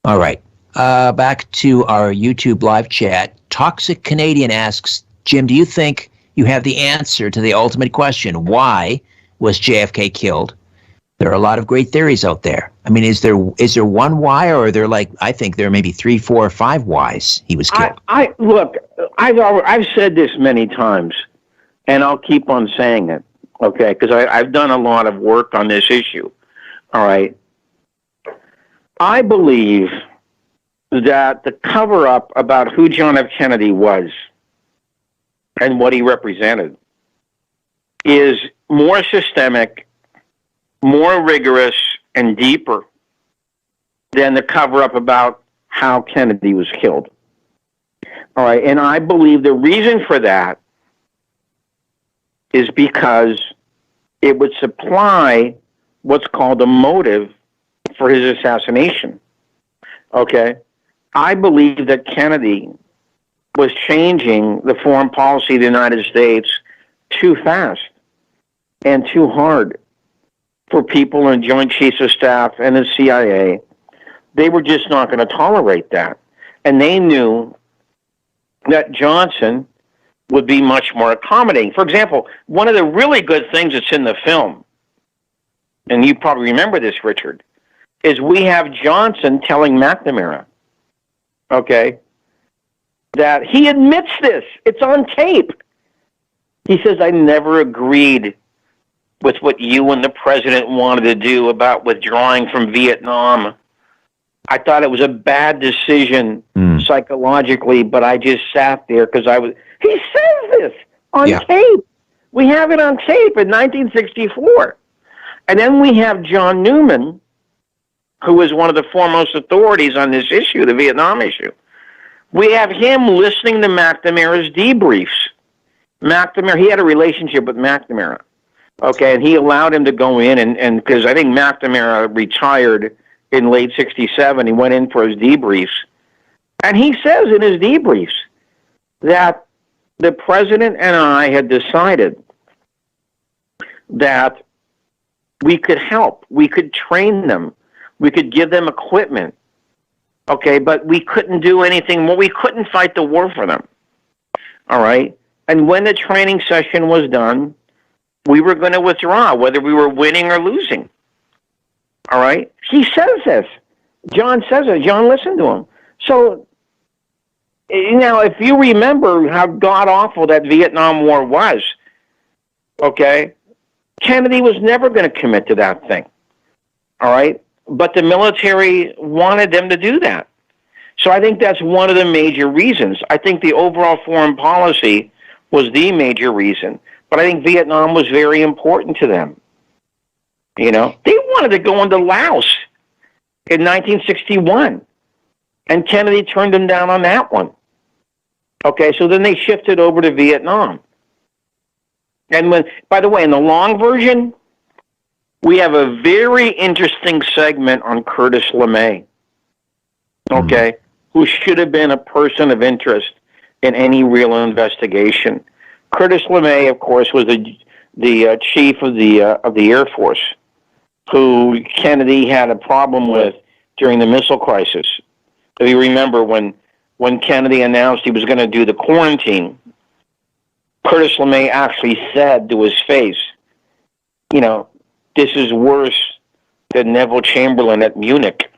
Speaker 13: All right. Back to our YouTube live chat. Toxic Canadian asks, Jim, do you think you have the answer to the ultimate question? Why was JFK killed? There are a lot of great theories out there. I mean, is there one why, or are there I think there are maybe 3, 4, or 5 whys he was killed?
Speaker 14: Look, I've said this many times, and I'll keep on saying it, okay, because I've done a lot of work on this issue, all right? I believe that the cover-up about who John F. Kennedy was and what he represented is more systemic, more rigorous, and deeper than the cover-up about how Kennedy was killed. All right, and I believe the reason for that is because it would supply what's called a motive for his assassination. Okay? I believe that Kennedy was changing the foreign policy of the United States too fast and too hard. for people in Joint Chiefs of Staff and the CIA. They were just not going to tolerate that. And they knew that Johnson would be much more accommodating. For example, one of the really good things that's in the film, and you probably remember this, Richard, is we have Johnson telling McNamara, okay, that he admits this. It's on tape. He says, I never agreed with what you and the president wanted to do about withdrawing from Vietnam. I thought it was a bad decision psychologically, but I just sat there because I was... He says this on tape. We have it on tape in 1964. And then we have John Newman, who is one of the foremost authorities on this issue, the Vietnam issue. We have him listening to McNamara's debriefs. McNamara, he had a relationship with McNamara, okay, and he allowed him to go in, and because I think McNamara retired in late 67, he went in for his debriefs, and he says in his debriefs that the president and I had decided that we could help, we could train them, we could give them equipment, okay, but we couldn't do anything more. We couldn't fight the war for them, all right? And when the training session was done, we were going to withdraw, whether we were winning or losing, all right? He says this. John says it. John listened to him. So, now, if you remember how god-awful that Vietnam War was, okay, Kennedy was never going to commit to that thing, all right? But the military wanted them to do that. So I think that's one of the major reasons. I think the overall foreign policy was the major reason. But I think Vietnam was very important to them. You know, they wanted to go into Laos in 1961, and Kennedy turned them down on that one. Okay, so then they shifted over to Vietnam. And when, by the way, in the long version, we have a very interesting segment on Curtis LeMay, okay, who should have been a person of interest in any real investigation. Curtis LeMay, of course, was the chief of the Air Force, who Kennedy had a problem with during the missile crisis. If you remember, when Kennedy announced he was going to do the quarantine, Curtis LeMay actually said to his face, you know, this is worse than Neville Chamberlain at Munich.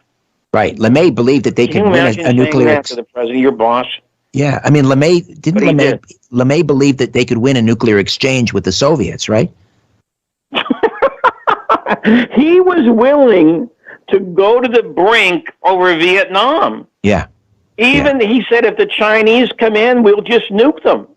Speaker 13: Right. LeMay believed that they could win a nuclear...
Speaker 14: to the president, your boss?
Speaker 13: Yeah, I mean, LeMay believe that they could win a nuclear exchange with the Soviets, right?
Speaker 14: He was willing to go to the brink over Vietnam.
Speaker 13: Yeah.
Speaker 14: Even he said, if the Chinese come in, we'll just nuke them.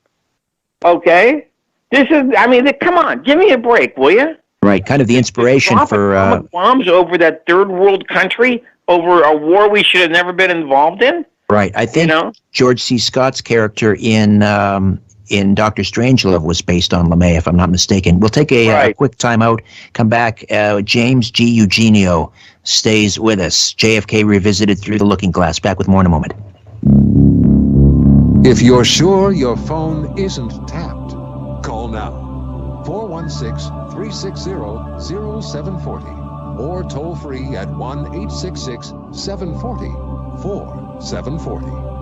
Speaker 14: Okay? This is, I mean, come on, give me a break, will you?
Speaker 13: Right, kind of the inspiration for...
Speaker 14: bombs over that third world country, over a war we should have never been involved in?
Speaker 13: Right. I think George C. Scott's character in Dr. Strangelove was based on LeMay, if I'm not mistaken. We'll take a quick time out, come back. James G. Eugenio stays with us. JFK Revisited Through the Looking Glass. Back with more in a moment.
Speaker 15: If you're sure your phone isn't tapped, call now. 416-360-0740 or toll free at 1-866-740-4740.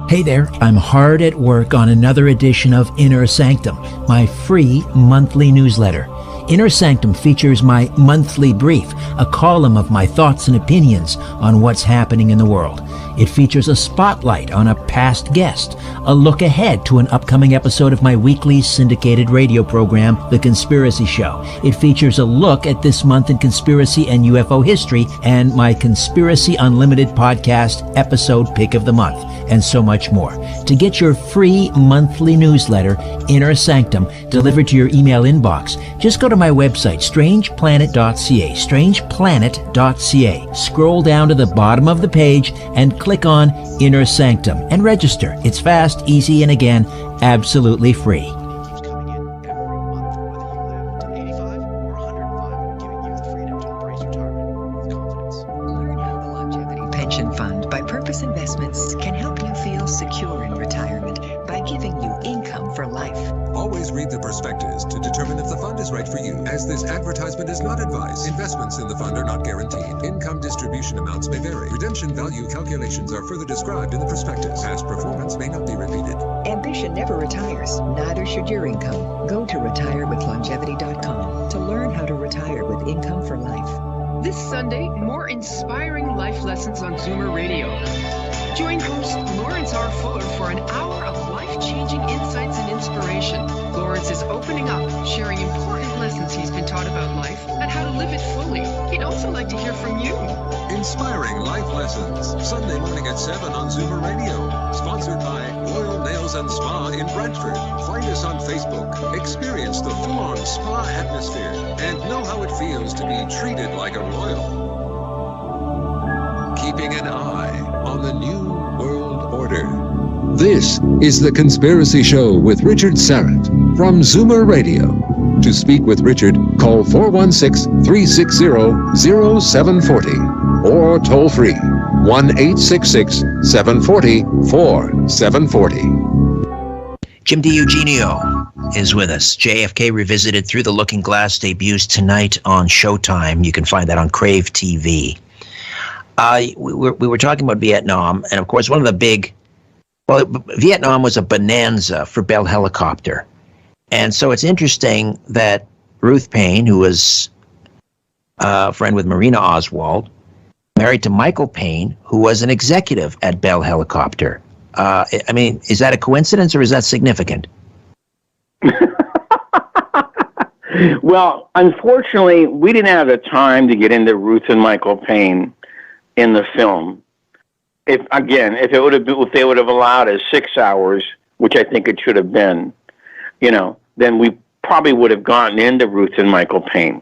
Speaker 17: Hey there, I'm hard at work on another edition of Inner Sanctum, my free monthly newsletter. Inner Sanctum features my monthly brief, a column of my thoughts and opinions on what's happening in the world. It features a spotlight on a past guest, a look ahead to an upcoming episode of my weekly syndicated radio program, The Conspiracy Show. It features a look at this month in conspiracy and UFO history, and my Conspiracy Unlimited podcast episode pick of the month, and so much more. To get your free monthly newsletter, Inner Sanctum, delivered to your email inbox, just go to my website, strangeplanet.ca, strangeplanet.ca. Scroll down to the bottom of the page and click on Inner Sanctum and register. It's fast, easy, and again, absolutely free.
Speaker 16: Learn how the Longevity Pension Fund by Purpose Investments can help you feel secure in retirement
Speaker 15: read the prospectus to determine if the fund is right for you, as this advertisement is not advice. Investments in the fund are not guaranteed. Income distribution amounts may vary. Redemption value calculations are further described in the prospectus. Past performance may not be repeated.
Speaker 16: Ambition never retires, neither should your income. Go to retirewithlongevity.com to learn how to retire with income for life.
Speaker 4: This Sunday, more inspiring life lessons on Zoomer Radio. Join host Lawrence R. Fuller for an hour of life-changing insights and inspiration. Lawrence is opening up, sharing important lessons he's been taught about life and how to live it fully. He'd also like to hear from you.
Speaker 15: Inspiring life lessons, Sunday morning at 7 on Zoomer Radio. Sponsored by Royal Nails and Spa in Brantford. Find us on Facebook. Experience the full-on spa atmosphere and know how it feels to be treated like a royal. Keeping an eye on the New World Order. This is The Conspiracy Show with Richard Syrett from Zoomer Radio. To speak with Richard, call 416-360-0740 or toll free 1-866-740-4740.
Speaker 13: Jim DiEugenio is with us. JFK Revisited Through the Looking Glass debuts tonight on Showtime. You can find that on Crave TV. We were talking about Vietnam, and of course, one of the big, Vietnam was a bonanza for Bell Helicopter. And so it's interesting that Ruth Paine, who was a friend with Marina Oswald, married to Michael Paine, who was an executive at Bell Helicopter. I mean, is that a coincidence or is that significant?
Speaker 14: Well, unfortunately, we didn't have the time to get into Ruth and Michael Paine in the film. If they would have allowed us 6 hours, which I think it should have been, then we probably would have gotten into Ruth and Michael Paine.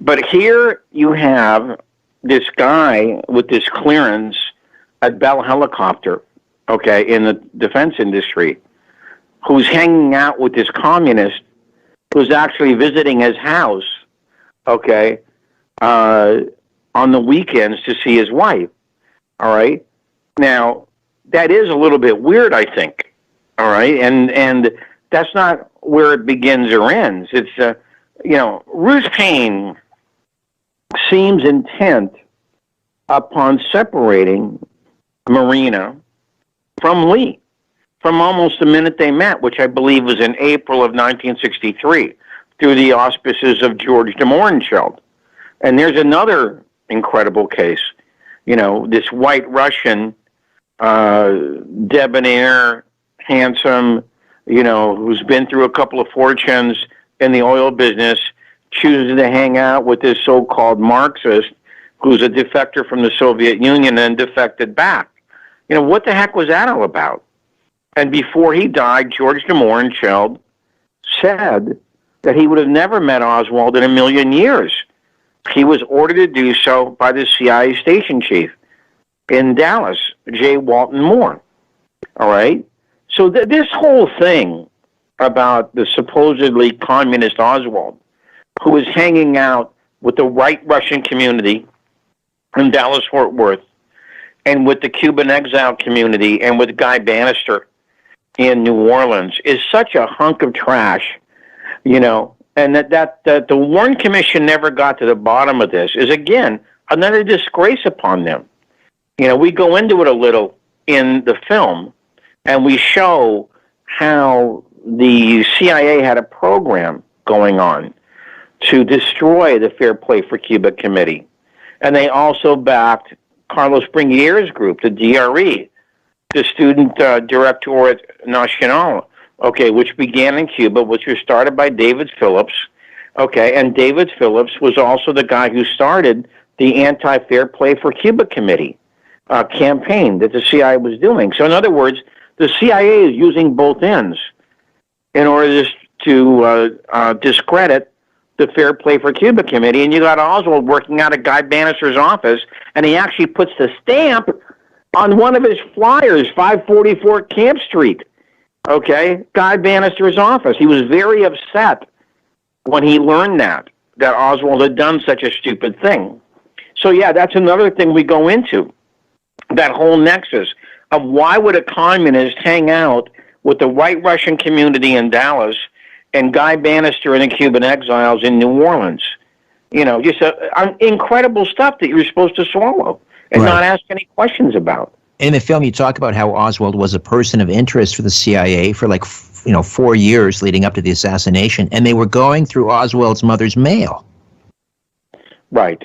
Speaker 14: But here you have this guy with this clearance at Bell Helicopter, in the defense industry, who's hanging out with this communist who's actually visiting his house, on the weekends to see his wife. All right. Now, that is a little bit weird, I think. All right. And that's not where it begins or ends. It's, Ruth Paine seems intent upon separating Marina from Lee from almost the minute they met, which I believe was in April of 1963, through the auspices of George de Mohrenschildt. And there's another incredible case. This white Russian, debonair, handsome, who's been through a couple of fortunes in the oil business, chooses to hang out with this so-called Marxist who's a defector from the Soviet Union and defected back. What the heck was that all about? And before he died, George de Mohrenschildt said that he would have never met Oswald in a million years. He was ordered to do so by the CIA station chief in Dallas, J. Walton Moore. All right? So this whole thing about the supposedly communist Oswald, who was hanging out with the white Russian community in Dallas-Fort Worth, and with the Cuban exile community, and with Guy Bannister in New Orleans, is such a hunk of trash, and that the Warren Commission never got to the bottom of this is, again, another disgrace upon them. We go into it a little in the film, and we show how the CIA had a program going on to destroy the Fair Play for Cuba Committee. And they also backed Carlos Bringier's group, the DRE, the Student Directorate Nacional, which began in Cuba, which was started by David Phillips. And David Phillips was also the guy who started the Anti-Fair Play for Cuba Committee campaign that the CIA was doing. So in other words, the CIA is using both ends in order to discredit the Fair Play for Cuba Committee. And you got Oswald working out of Guy Bannister's office, and he actually puts the stamp on one of his flyers, 544 Camp Street. Guy Bannister's office. He was very upset when he learned that Oswald had done such a stupid thing. So yeah, that's another thing we go into, that whole nexus of why would a communist hang out with the white Russian community in Dallas and Guy Bannister and the Cuban exiles in New Orleans. You know, just incredible stuff that you're supposed to swallow and not ask any questions about.
Speaker 13: In the film, you talk about how Oswald was a person of interest for the CIA for 4 years leading up to the assassination, and they were going through Oswald's mother's mail.
Speaker 14: Right.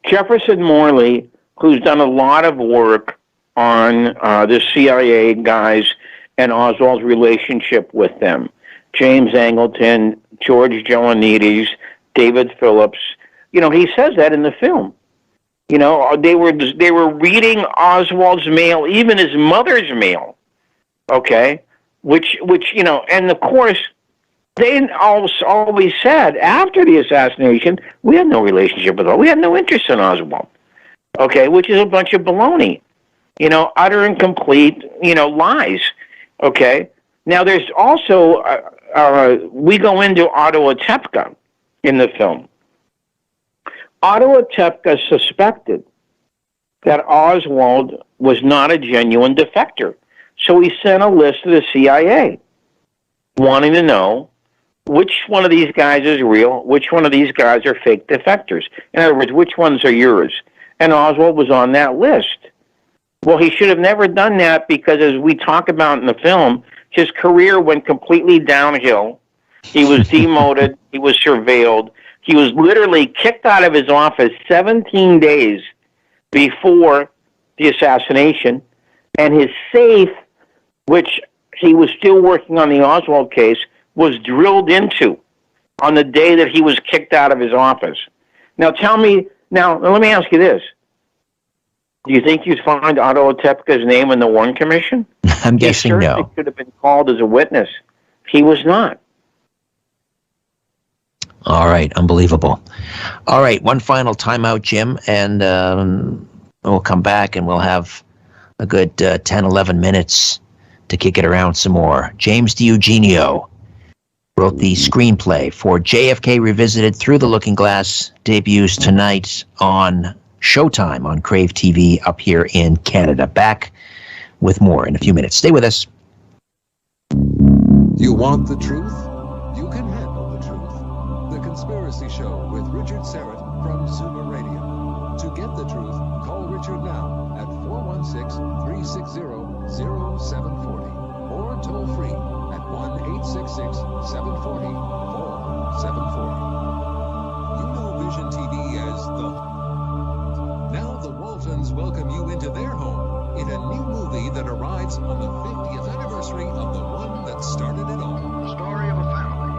Speaker 14: Jefferson Morley, who's done a lot of work on the CIA guys and Oswald's relationship with them. James Angleton, George Joannides, David Phillips. You know, he says that in the film. You know, they were reading Oswald's mail, even his mother's mail. Okay, which you know, and of course, they always said after the assassination, we had no relationship with Oswald. We had no interest in Oswald. Okay, which is a bunch of baloney. You know, utter and complete, you know, lies. Okay. Now, there's also we go into Otto Otepka in the film. Otto Otepka suspected that Oswald was not a genuine defector. So he sent a list to the CIA wanting to know which one of these guys is real, which one of these guys are fake defectors. In other words, which ones are yours? And Oswald was on that list. Well, he should have never done that because, as we talk about in the film, his career went completely downhill. He was demoted. He was surveilled. He was literally kicked out of his office 17 days before the assassination, and his safe, which he was still working on the Oswald case, was drilled into on the day that he was kicked out of his office. Now let me ask you this. Do you think you'd find Otto Otepka's name in the Warren Commission?
Speaker 13: I'm guessing no.
Speaker 14: He should have been called as a witness. He was not.
Speaker 13: All right, unbelievable. All right, one final timeout, Jim, and we'll come back and we'll have a good 10, 11 minutes to kick it around some more. James DiEugenio wrote the screenplay for JFK Revisited Through the Looking Glass, debuts tonight on Showtime on Crave TV up here in Canada. Back with more in a few minutes. Stay with us.
Speaker 15: You want the truth? You can handle the truth. The Conspiracy Show with Richard Syrett from Zoomer Radio. To get the truth, call Richard now at 416-360-0740 or toll free at 1-866-740-4740. You know Vision TV as the... Now the Waltons welcome you into their home in a new movie that arrives on the 50th anniversary of the one that started it all.
Speaker 6: The story of a family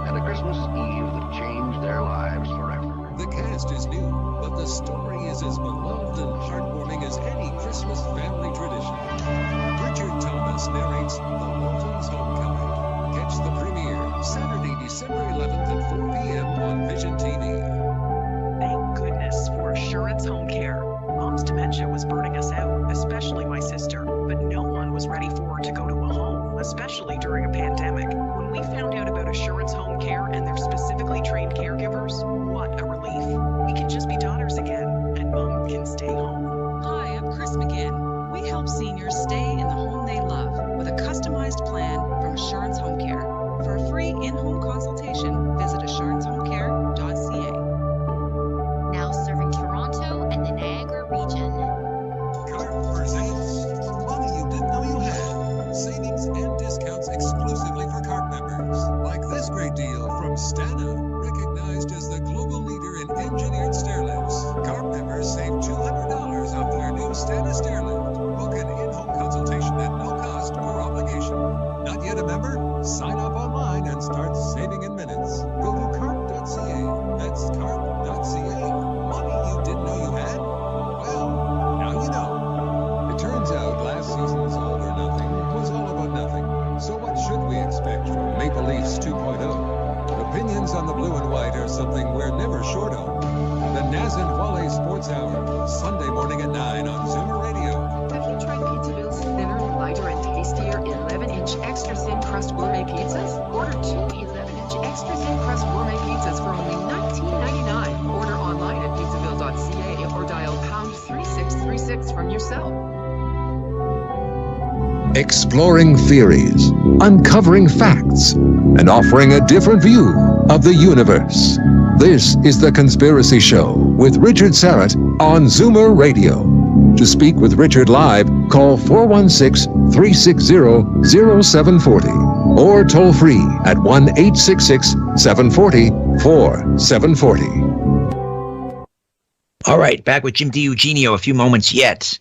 Speaker 6: and a Christmas Eve that changed their lives forever.
Speaker 15: The cast is new, but the story is as beloved and heartwarming as any Christmas family tradition. Richard Thomas narrates The Waltons' Homecoming. Catch the premiere Saturday, December 11th at 4 p.m. on Vision TV.
Speaker 21: Thank goodness for Assurance Home Care. Mom's dementia was burning us out, especially my sister, but no one was ready for her to go to a home, especially during a pandemic. When we found out about Assurance Home Care and their specifically trained caregivers, what a relief. We can just be daughters again, and Mom can stay home.
Speaker 22: Hi, I'm Chris McGinn. We help seniors stay in the home they love with a customized plan from Assurance Home Care. For a free in-home consultation, visit assurancehomecare.ca.
Speaker 19: Now serving Toronto and the Niagara region.
Speaker 15: CARP presents Money You Didn't Know You Had. Savings and discounts exclusively for CARP members. Like this great deal from Stana, recognized as the global leader in engineered stairlifts. CARP members save $200 off their new Stana stairlift. Book an in-home consultation at no cost or obligation. Not yet a member? Sign up online and start saving in minutes. Go to carp.ca. That's carp.ca. Money you didn't know you had? Well, now you know. It turns out last season's All or Nothing was all about nothing. So what should we expect from Maple Leafs 2.0? Opinions on the blue and white are something we're never short of. The Naz and Wale Sports Hour, Sunday morning at 9 on Zoomer Radio.
Speaker 4: Have you tried Pizzaville's thinner, lighter, and tastier 11-inch extra thin crust gourmet pizzas? Order 2 11-inch extra thin crust gourmet pizzas for only $19.99. Order online at pizzaville.ca or dial #3636 from your cell.
Speaker 15: exploring theories, uncovering facts, and offering a different view of the universe. This is The Conspiracy Show with Richard Syrett on Zoomer Radio. To speak with Richard live, call 416-360-0740 or toll free at 1-866-740-4740.
Speaker 13: All right, back with Jim DiEugenio, a few moments yet.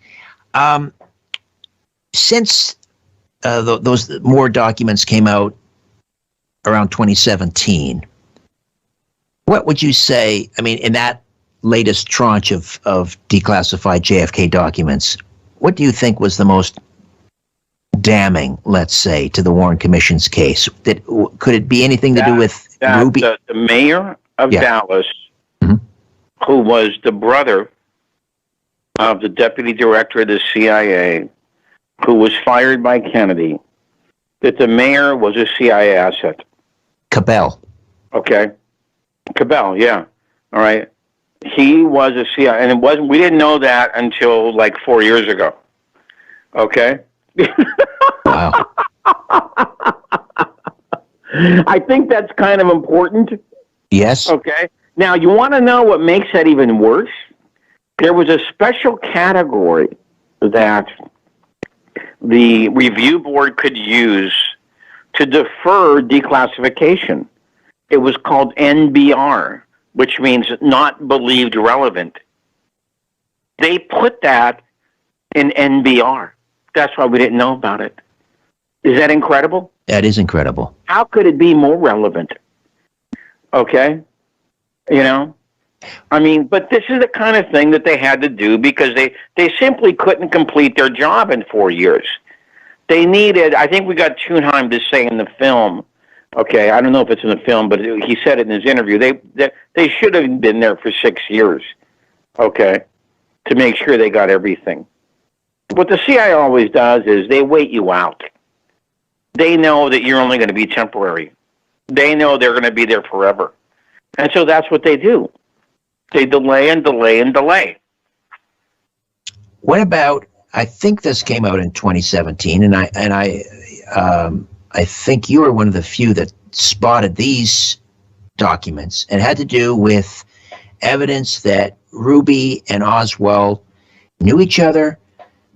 Speaker 13: Since those more documents came out around 2017, what would you say, I mean, in that latest tranche of declassified JFK documents, what do you think was the most damning, let's say, to the Warren Commission's case? Could it be anything to do with Ruby?
Speaker 14: The mayor of Dallas, who was the brother of the deputy director of the CIA, who was fired by Kennedy, that the mayor was a CIA asset.
Speaker 13: Cabell.
Speaker 14: Okay. Cabell, yeah. All right. He was a CIA, and we didn't know that until like 4 years ago. Okay?
Speaker 13: Wow.
Speaker 14: I think that's kind of important.
Speaker 13: Yes.
Speaker 14: Okay. Now, you want to know what makes that even worse? There was a special category that the review board could use to defer declassification. It was called NBR, which means not believed relevant. They put that in NBR. That's why we didn't know about it. Is that incredible?
Speaker 13: That is incredible.
Speaker 14: How could it be more relevant? Okay? You know? I mean, but this is the kind of thing that they had to do because they simply couldn't complete their job in 4 years. They needed, I think we got Thunheim to say in the film, okay, I don't know if it's in the film, but he said it in his interview, they should have been there for 6 years, okay, to make sure they got everything. What the CIA always does is they wait you out. They know that you're only going to be temporary. They know they're going to be there forever. And so that's what they do. They delay and delay and delay.
Speaker 13: What about, I think this came out in 2017, and I think you were one of the few that spotted these documents, and it had to do with evidence that Ruby and Oswald knew each other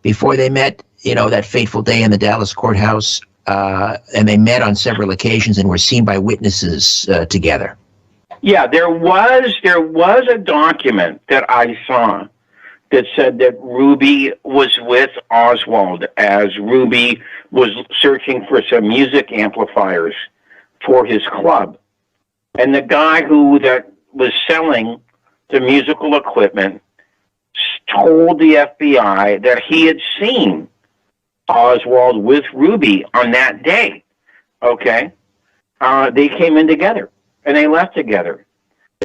Speaker 13: before they met, you know, that fateful day in the Dallas courthouse, and they met on several occasions and were seen by witnesses together.
Speaker 14: Yeah, there was a document that I saw that said that Ruby was with Oswald as Ruby was searching for some music amplifiers for his club. And the guy that was selling the musical equipment told the FBI that he had seen Oswald with Ruby on that day. Okay? They came in together, and they left together.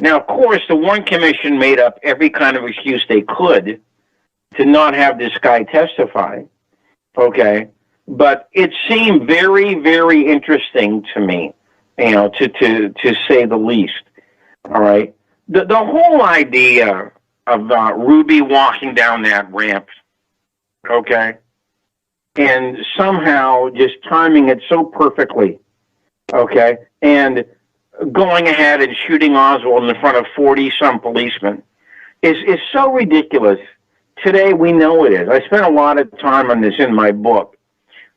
Speaker 14: Now, of course, the Warren Commission made up every kind of excuse they could to not have this guy testify, okay? But it seemed very, very interesting to me, you know, to say the least, all right? The whole idea of Ruby walking down that ramp, okay, and somehow just timing it so perfectly, okay, and going ahead and shooting Oswald in front of 40-some policemen is so ridiculous. Today, we know it is. I spent a lot of time on this in my book,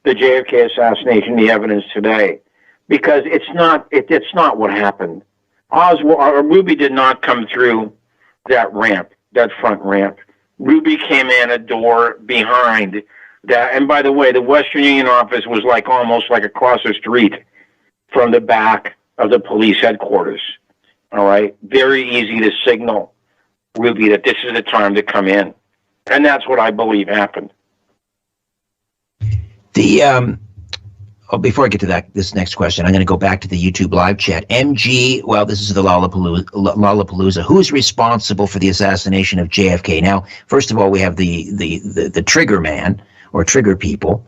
Speaker 14: The JFK Assassination, The Evidence Today, because it's not what happened. Ruby did not come through that ramp, that front ramp. Ruby came in a door behind that. And by the way, the Western Union office was almost like across the street from the back of the police headquarters. All right? Very easy to signal Ruby that this is the time to come in. And that's what I believe happened.
Speaker 13: Before I get to this next question, I'm going to go back to the YouTube live chat. MG, well, this is the Lollapalooza. Who's responsible for the assassination of JFK? Now, first of all, we have the trigger man or trigger people,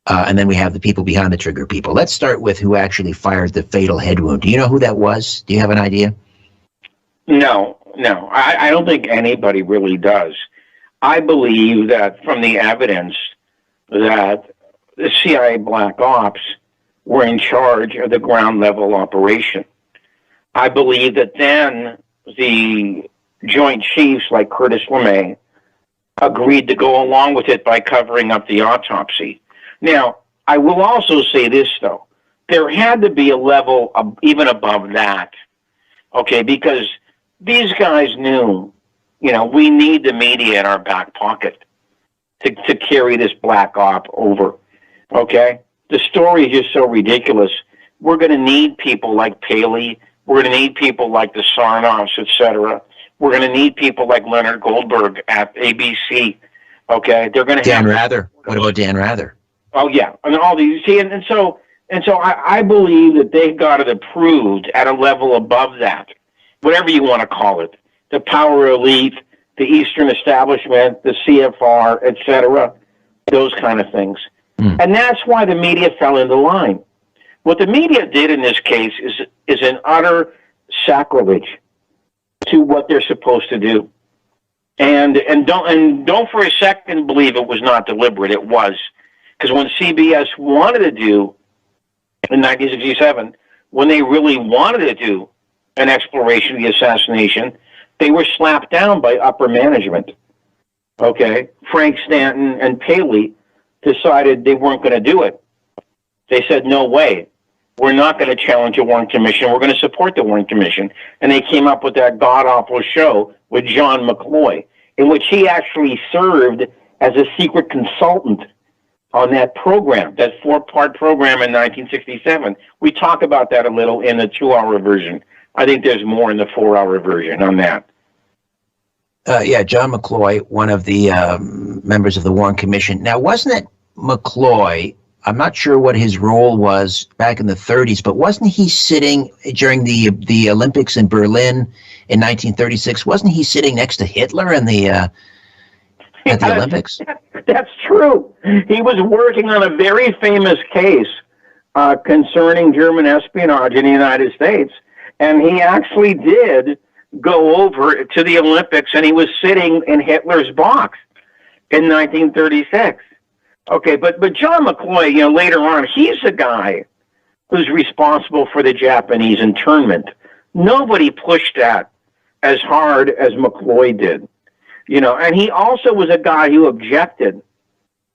Speaker 13: and then we have the people behind the trigger people. Let's start with who actually fired the fatal head wound. Do you know who that was? Do you have an idea?
Speaker 14: No. I don't think anybody really does. I believe that from the evidence that the CIA Black Ops were in charge of the ground level operation. I believe that then the Joint Chiefs like Curtis LeMay agreed to go along with it by covering up the autopsy. Now, I will also say this, though. There had to be a level even above that, okay, because these guys knew, we need the media in our back pocket to carry this black op over, okay? The story is just so ridiculous. We're going to need people like Paley. We're going to need people like the Sarnoffs, etc. We're going to need people like Leonard Goldberg at ABC, okay? They're going to
Speaker 13: Dan Rather. What about Dan Rather?
Speaker 14: Oh, yeah. And all these, see, and so I believe that they got it approved at a level above that, whatever you want to call it, the power elite, the Eastern establishment, the CFR, etc., those kind of things. And that's why the media fell into line. What the media did in this case is an utter sacrilege to what they're supposed to do. And don't for a second believe it was not deliberate. It was. Because when CBS wanted to do, in 1967, when they really wanted to do an exploration of the assassination, they were slapped down by upper management. Okay? Frank Stanton and Paley decided they weren't going to do it. They said, no way. We're not going to challenge the Warren Commission. We're going to support the Warren Commission. And they came up with that god-awful show with John McCloy, in which he actually served as a secret consultant on that program, that 4-part program in 1967. We talk about that a little in the 2-hour version. I think there's more in the 4-hour version on that.
Speaker 13: Yeah, John McCloy, one of the members of the Warren Commission. Now, wasn't it McCloy? I'm not sure what his role was back in the 30s, but wasn't he sitting during the Olympics in Berlin in 1936? Wasn't he sitting next to Hitler in the at the Olympics?
Speaker 14: That's true. He was working on a very famous case concerning German espionage in the United States, and he actually did go over to the Olympics, and he was sitting in Hitler's box in 1936. Okay, but John McCloy, later on, he's the guy who's responsible for the Japanese internment. Nobody pushed that as hard as McCloy did, and he also was a guy who objected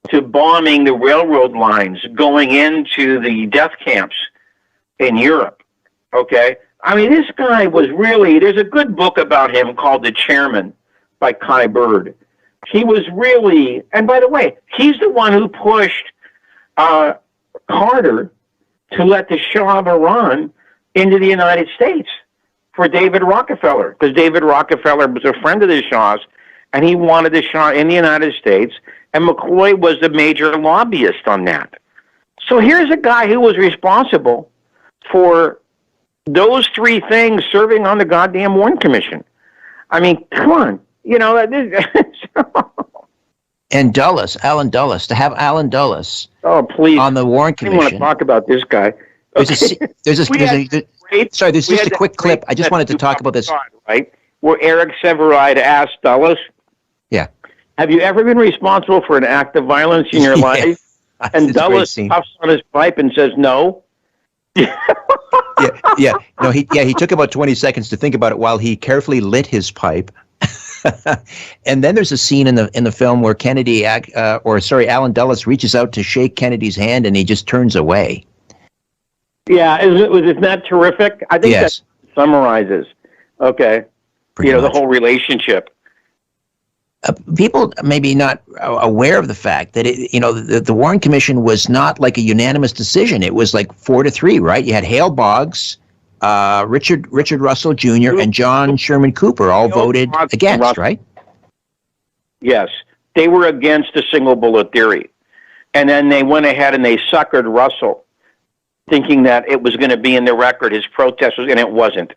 Speaker 14: to bombing the railroad lines going into the death camps in Europe, okay? I mean, this guy was really, there's a good book about him called The Chairman by Kai Bird. He was really, and by the way, he's the one who pushed Carter to let the Shah of Iran into the United States for David Rockefeller, because David Rockefeller was a friend of the Shah's, and he wanted the Shah in the United States, and McCloy was the major lobbyist on that. So here's a guy who was responsible for those 3 things serving on the goddamn Warren Commission. I mean, come on.
Speaker 13: And Dulles, Alan Dulles, to have Alan Dulles
Speaker 14: please,
Speaker 13: on the Warren Commission.
Speaker 14: I want to talk about this guy. Okay.
Speaker 13: There's just a quick clip. I just wanted to talk about this.
Speaker 14: Right, where Eric Sevareid asked Dulles,
Speaker 13: yeah,
Speaker 14: have you ever been responsible for an act of violence in your life? And Dulles puffs on his pipe and says no.
Speaker 13: No, he took about 20 seconds to think about it while he carefully lit his pipe. And then there's a scene in the film where Alan Dulles reaches out to shake Kennedy's hand and he just turns away.
Speaker 14: Yeah, isn't that terrific? I think that summarizes, okay, the whole relationship.
Speaker 13: People may be not aware of the fact that the Warren Commission was not like a unanimous decision. It was like 4-3, right? You had Hale Boggs, Richard Russell Jr. and John Sherman Cooper all voted against, right?
Speaker 14: Yes, they were against the single bullet theory, and then they went ahead and they suckered Russell, thinking that it was going to be in the record. His protest was, and it wasn't.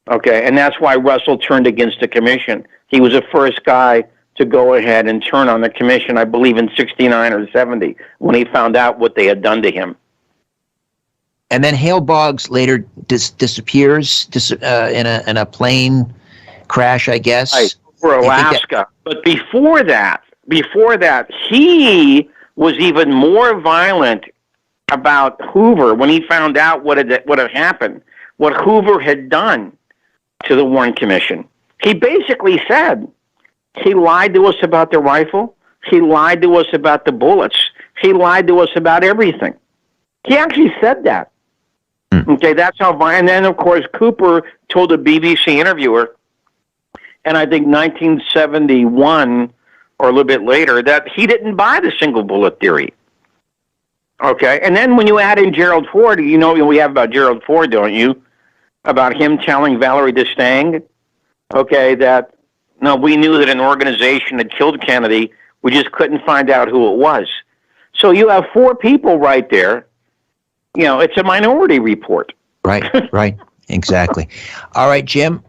Speaker 14: Okay, and that's why Russell turned against the commission. He was the first guy to go ahead and turn on the commission, I believe, in 69 or 70, when he found out what they had done to him.
Speaker 13: And then Hale Boggs later disappears in a plane crash, I guess.
Speaker 14: Right, for Alaska. But before that, he was even more violent about Hoover when he found out what had happened, what Hoover had done to the Warren Commission. He basically said he lied to us about the rifle. He lied to us about the bullets. He lied to us about everything. He actually said that. Okay, that's how violent. And then, of course, Cooper told a BBC interviewer, and I think 1971 or a little bit later, that he didn't buy the single bullet theory. Okay, and then when you add in Gerald Ford, you know we have about Gerald Ford, don't you? About him telling Valerie Destang, okay, that, no, we knew that an organization had killed Kennedy. We just couldn't find out who it was. So you have 4 people right there. You know, it's a Minority Report.
Speaker 13: Right, exactly. All right, Jim,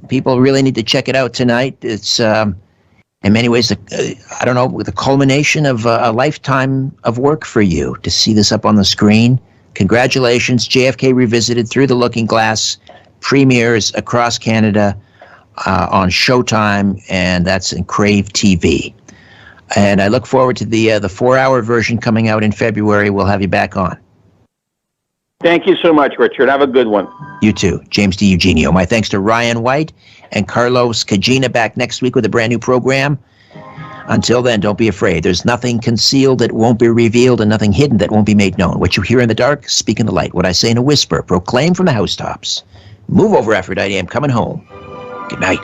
Speaker 13: people really need to check it out tonight. It's, in many ways, I don't know, the culmination of a lifetime of work for you to see this up on the screen. Congratulations, JFK Revisited, Through the Looking Glass, premieres across Canada on Showtime, and that's in Crave TV. And I look forward to the 4-hour version coming out in February. We'll have you back on.
Speaker 14: Thank you so much, Richard. Have a good one.
Speaker 13: You too. James DiEugenio. My thanks to Ryan White and Carlos Cagina, back next week with a brand new program. Until then, don't be afraid. There's nothing concealed that won't be revealed and nothing hidden that won't be made known. What you hear in the dark, speak in the light. What I say in a whisper, proclaim from the housetops. Move over, Aphrodite. I'm coming home. Good night.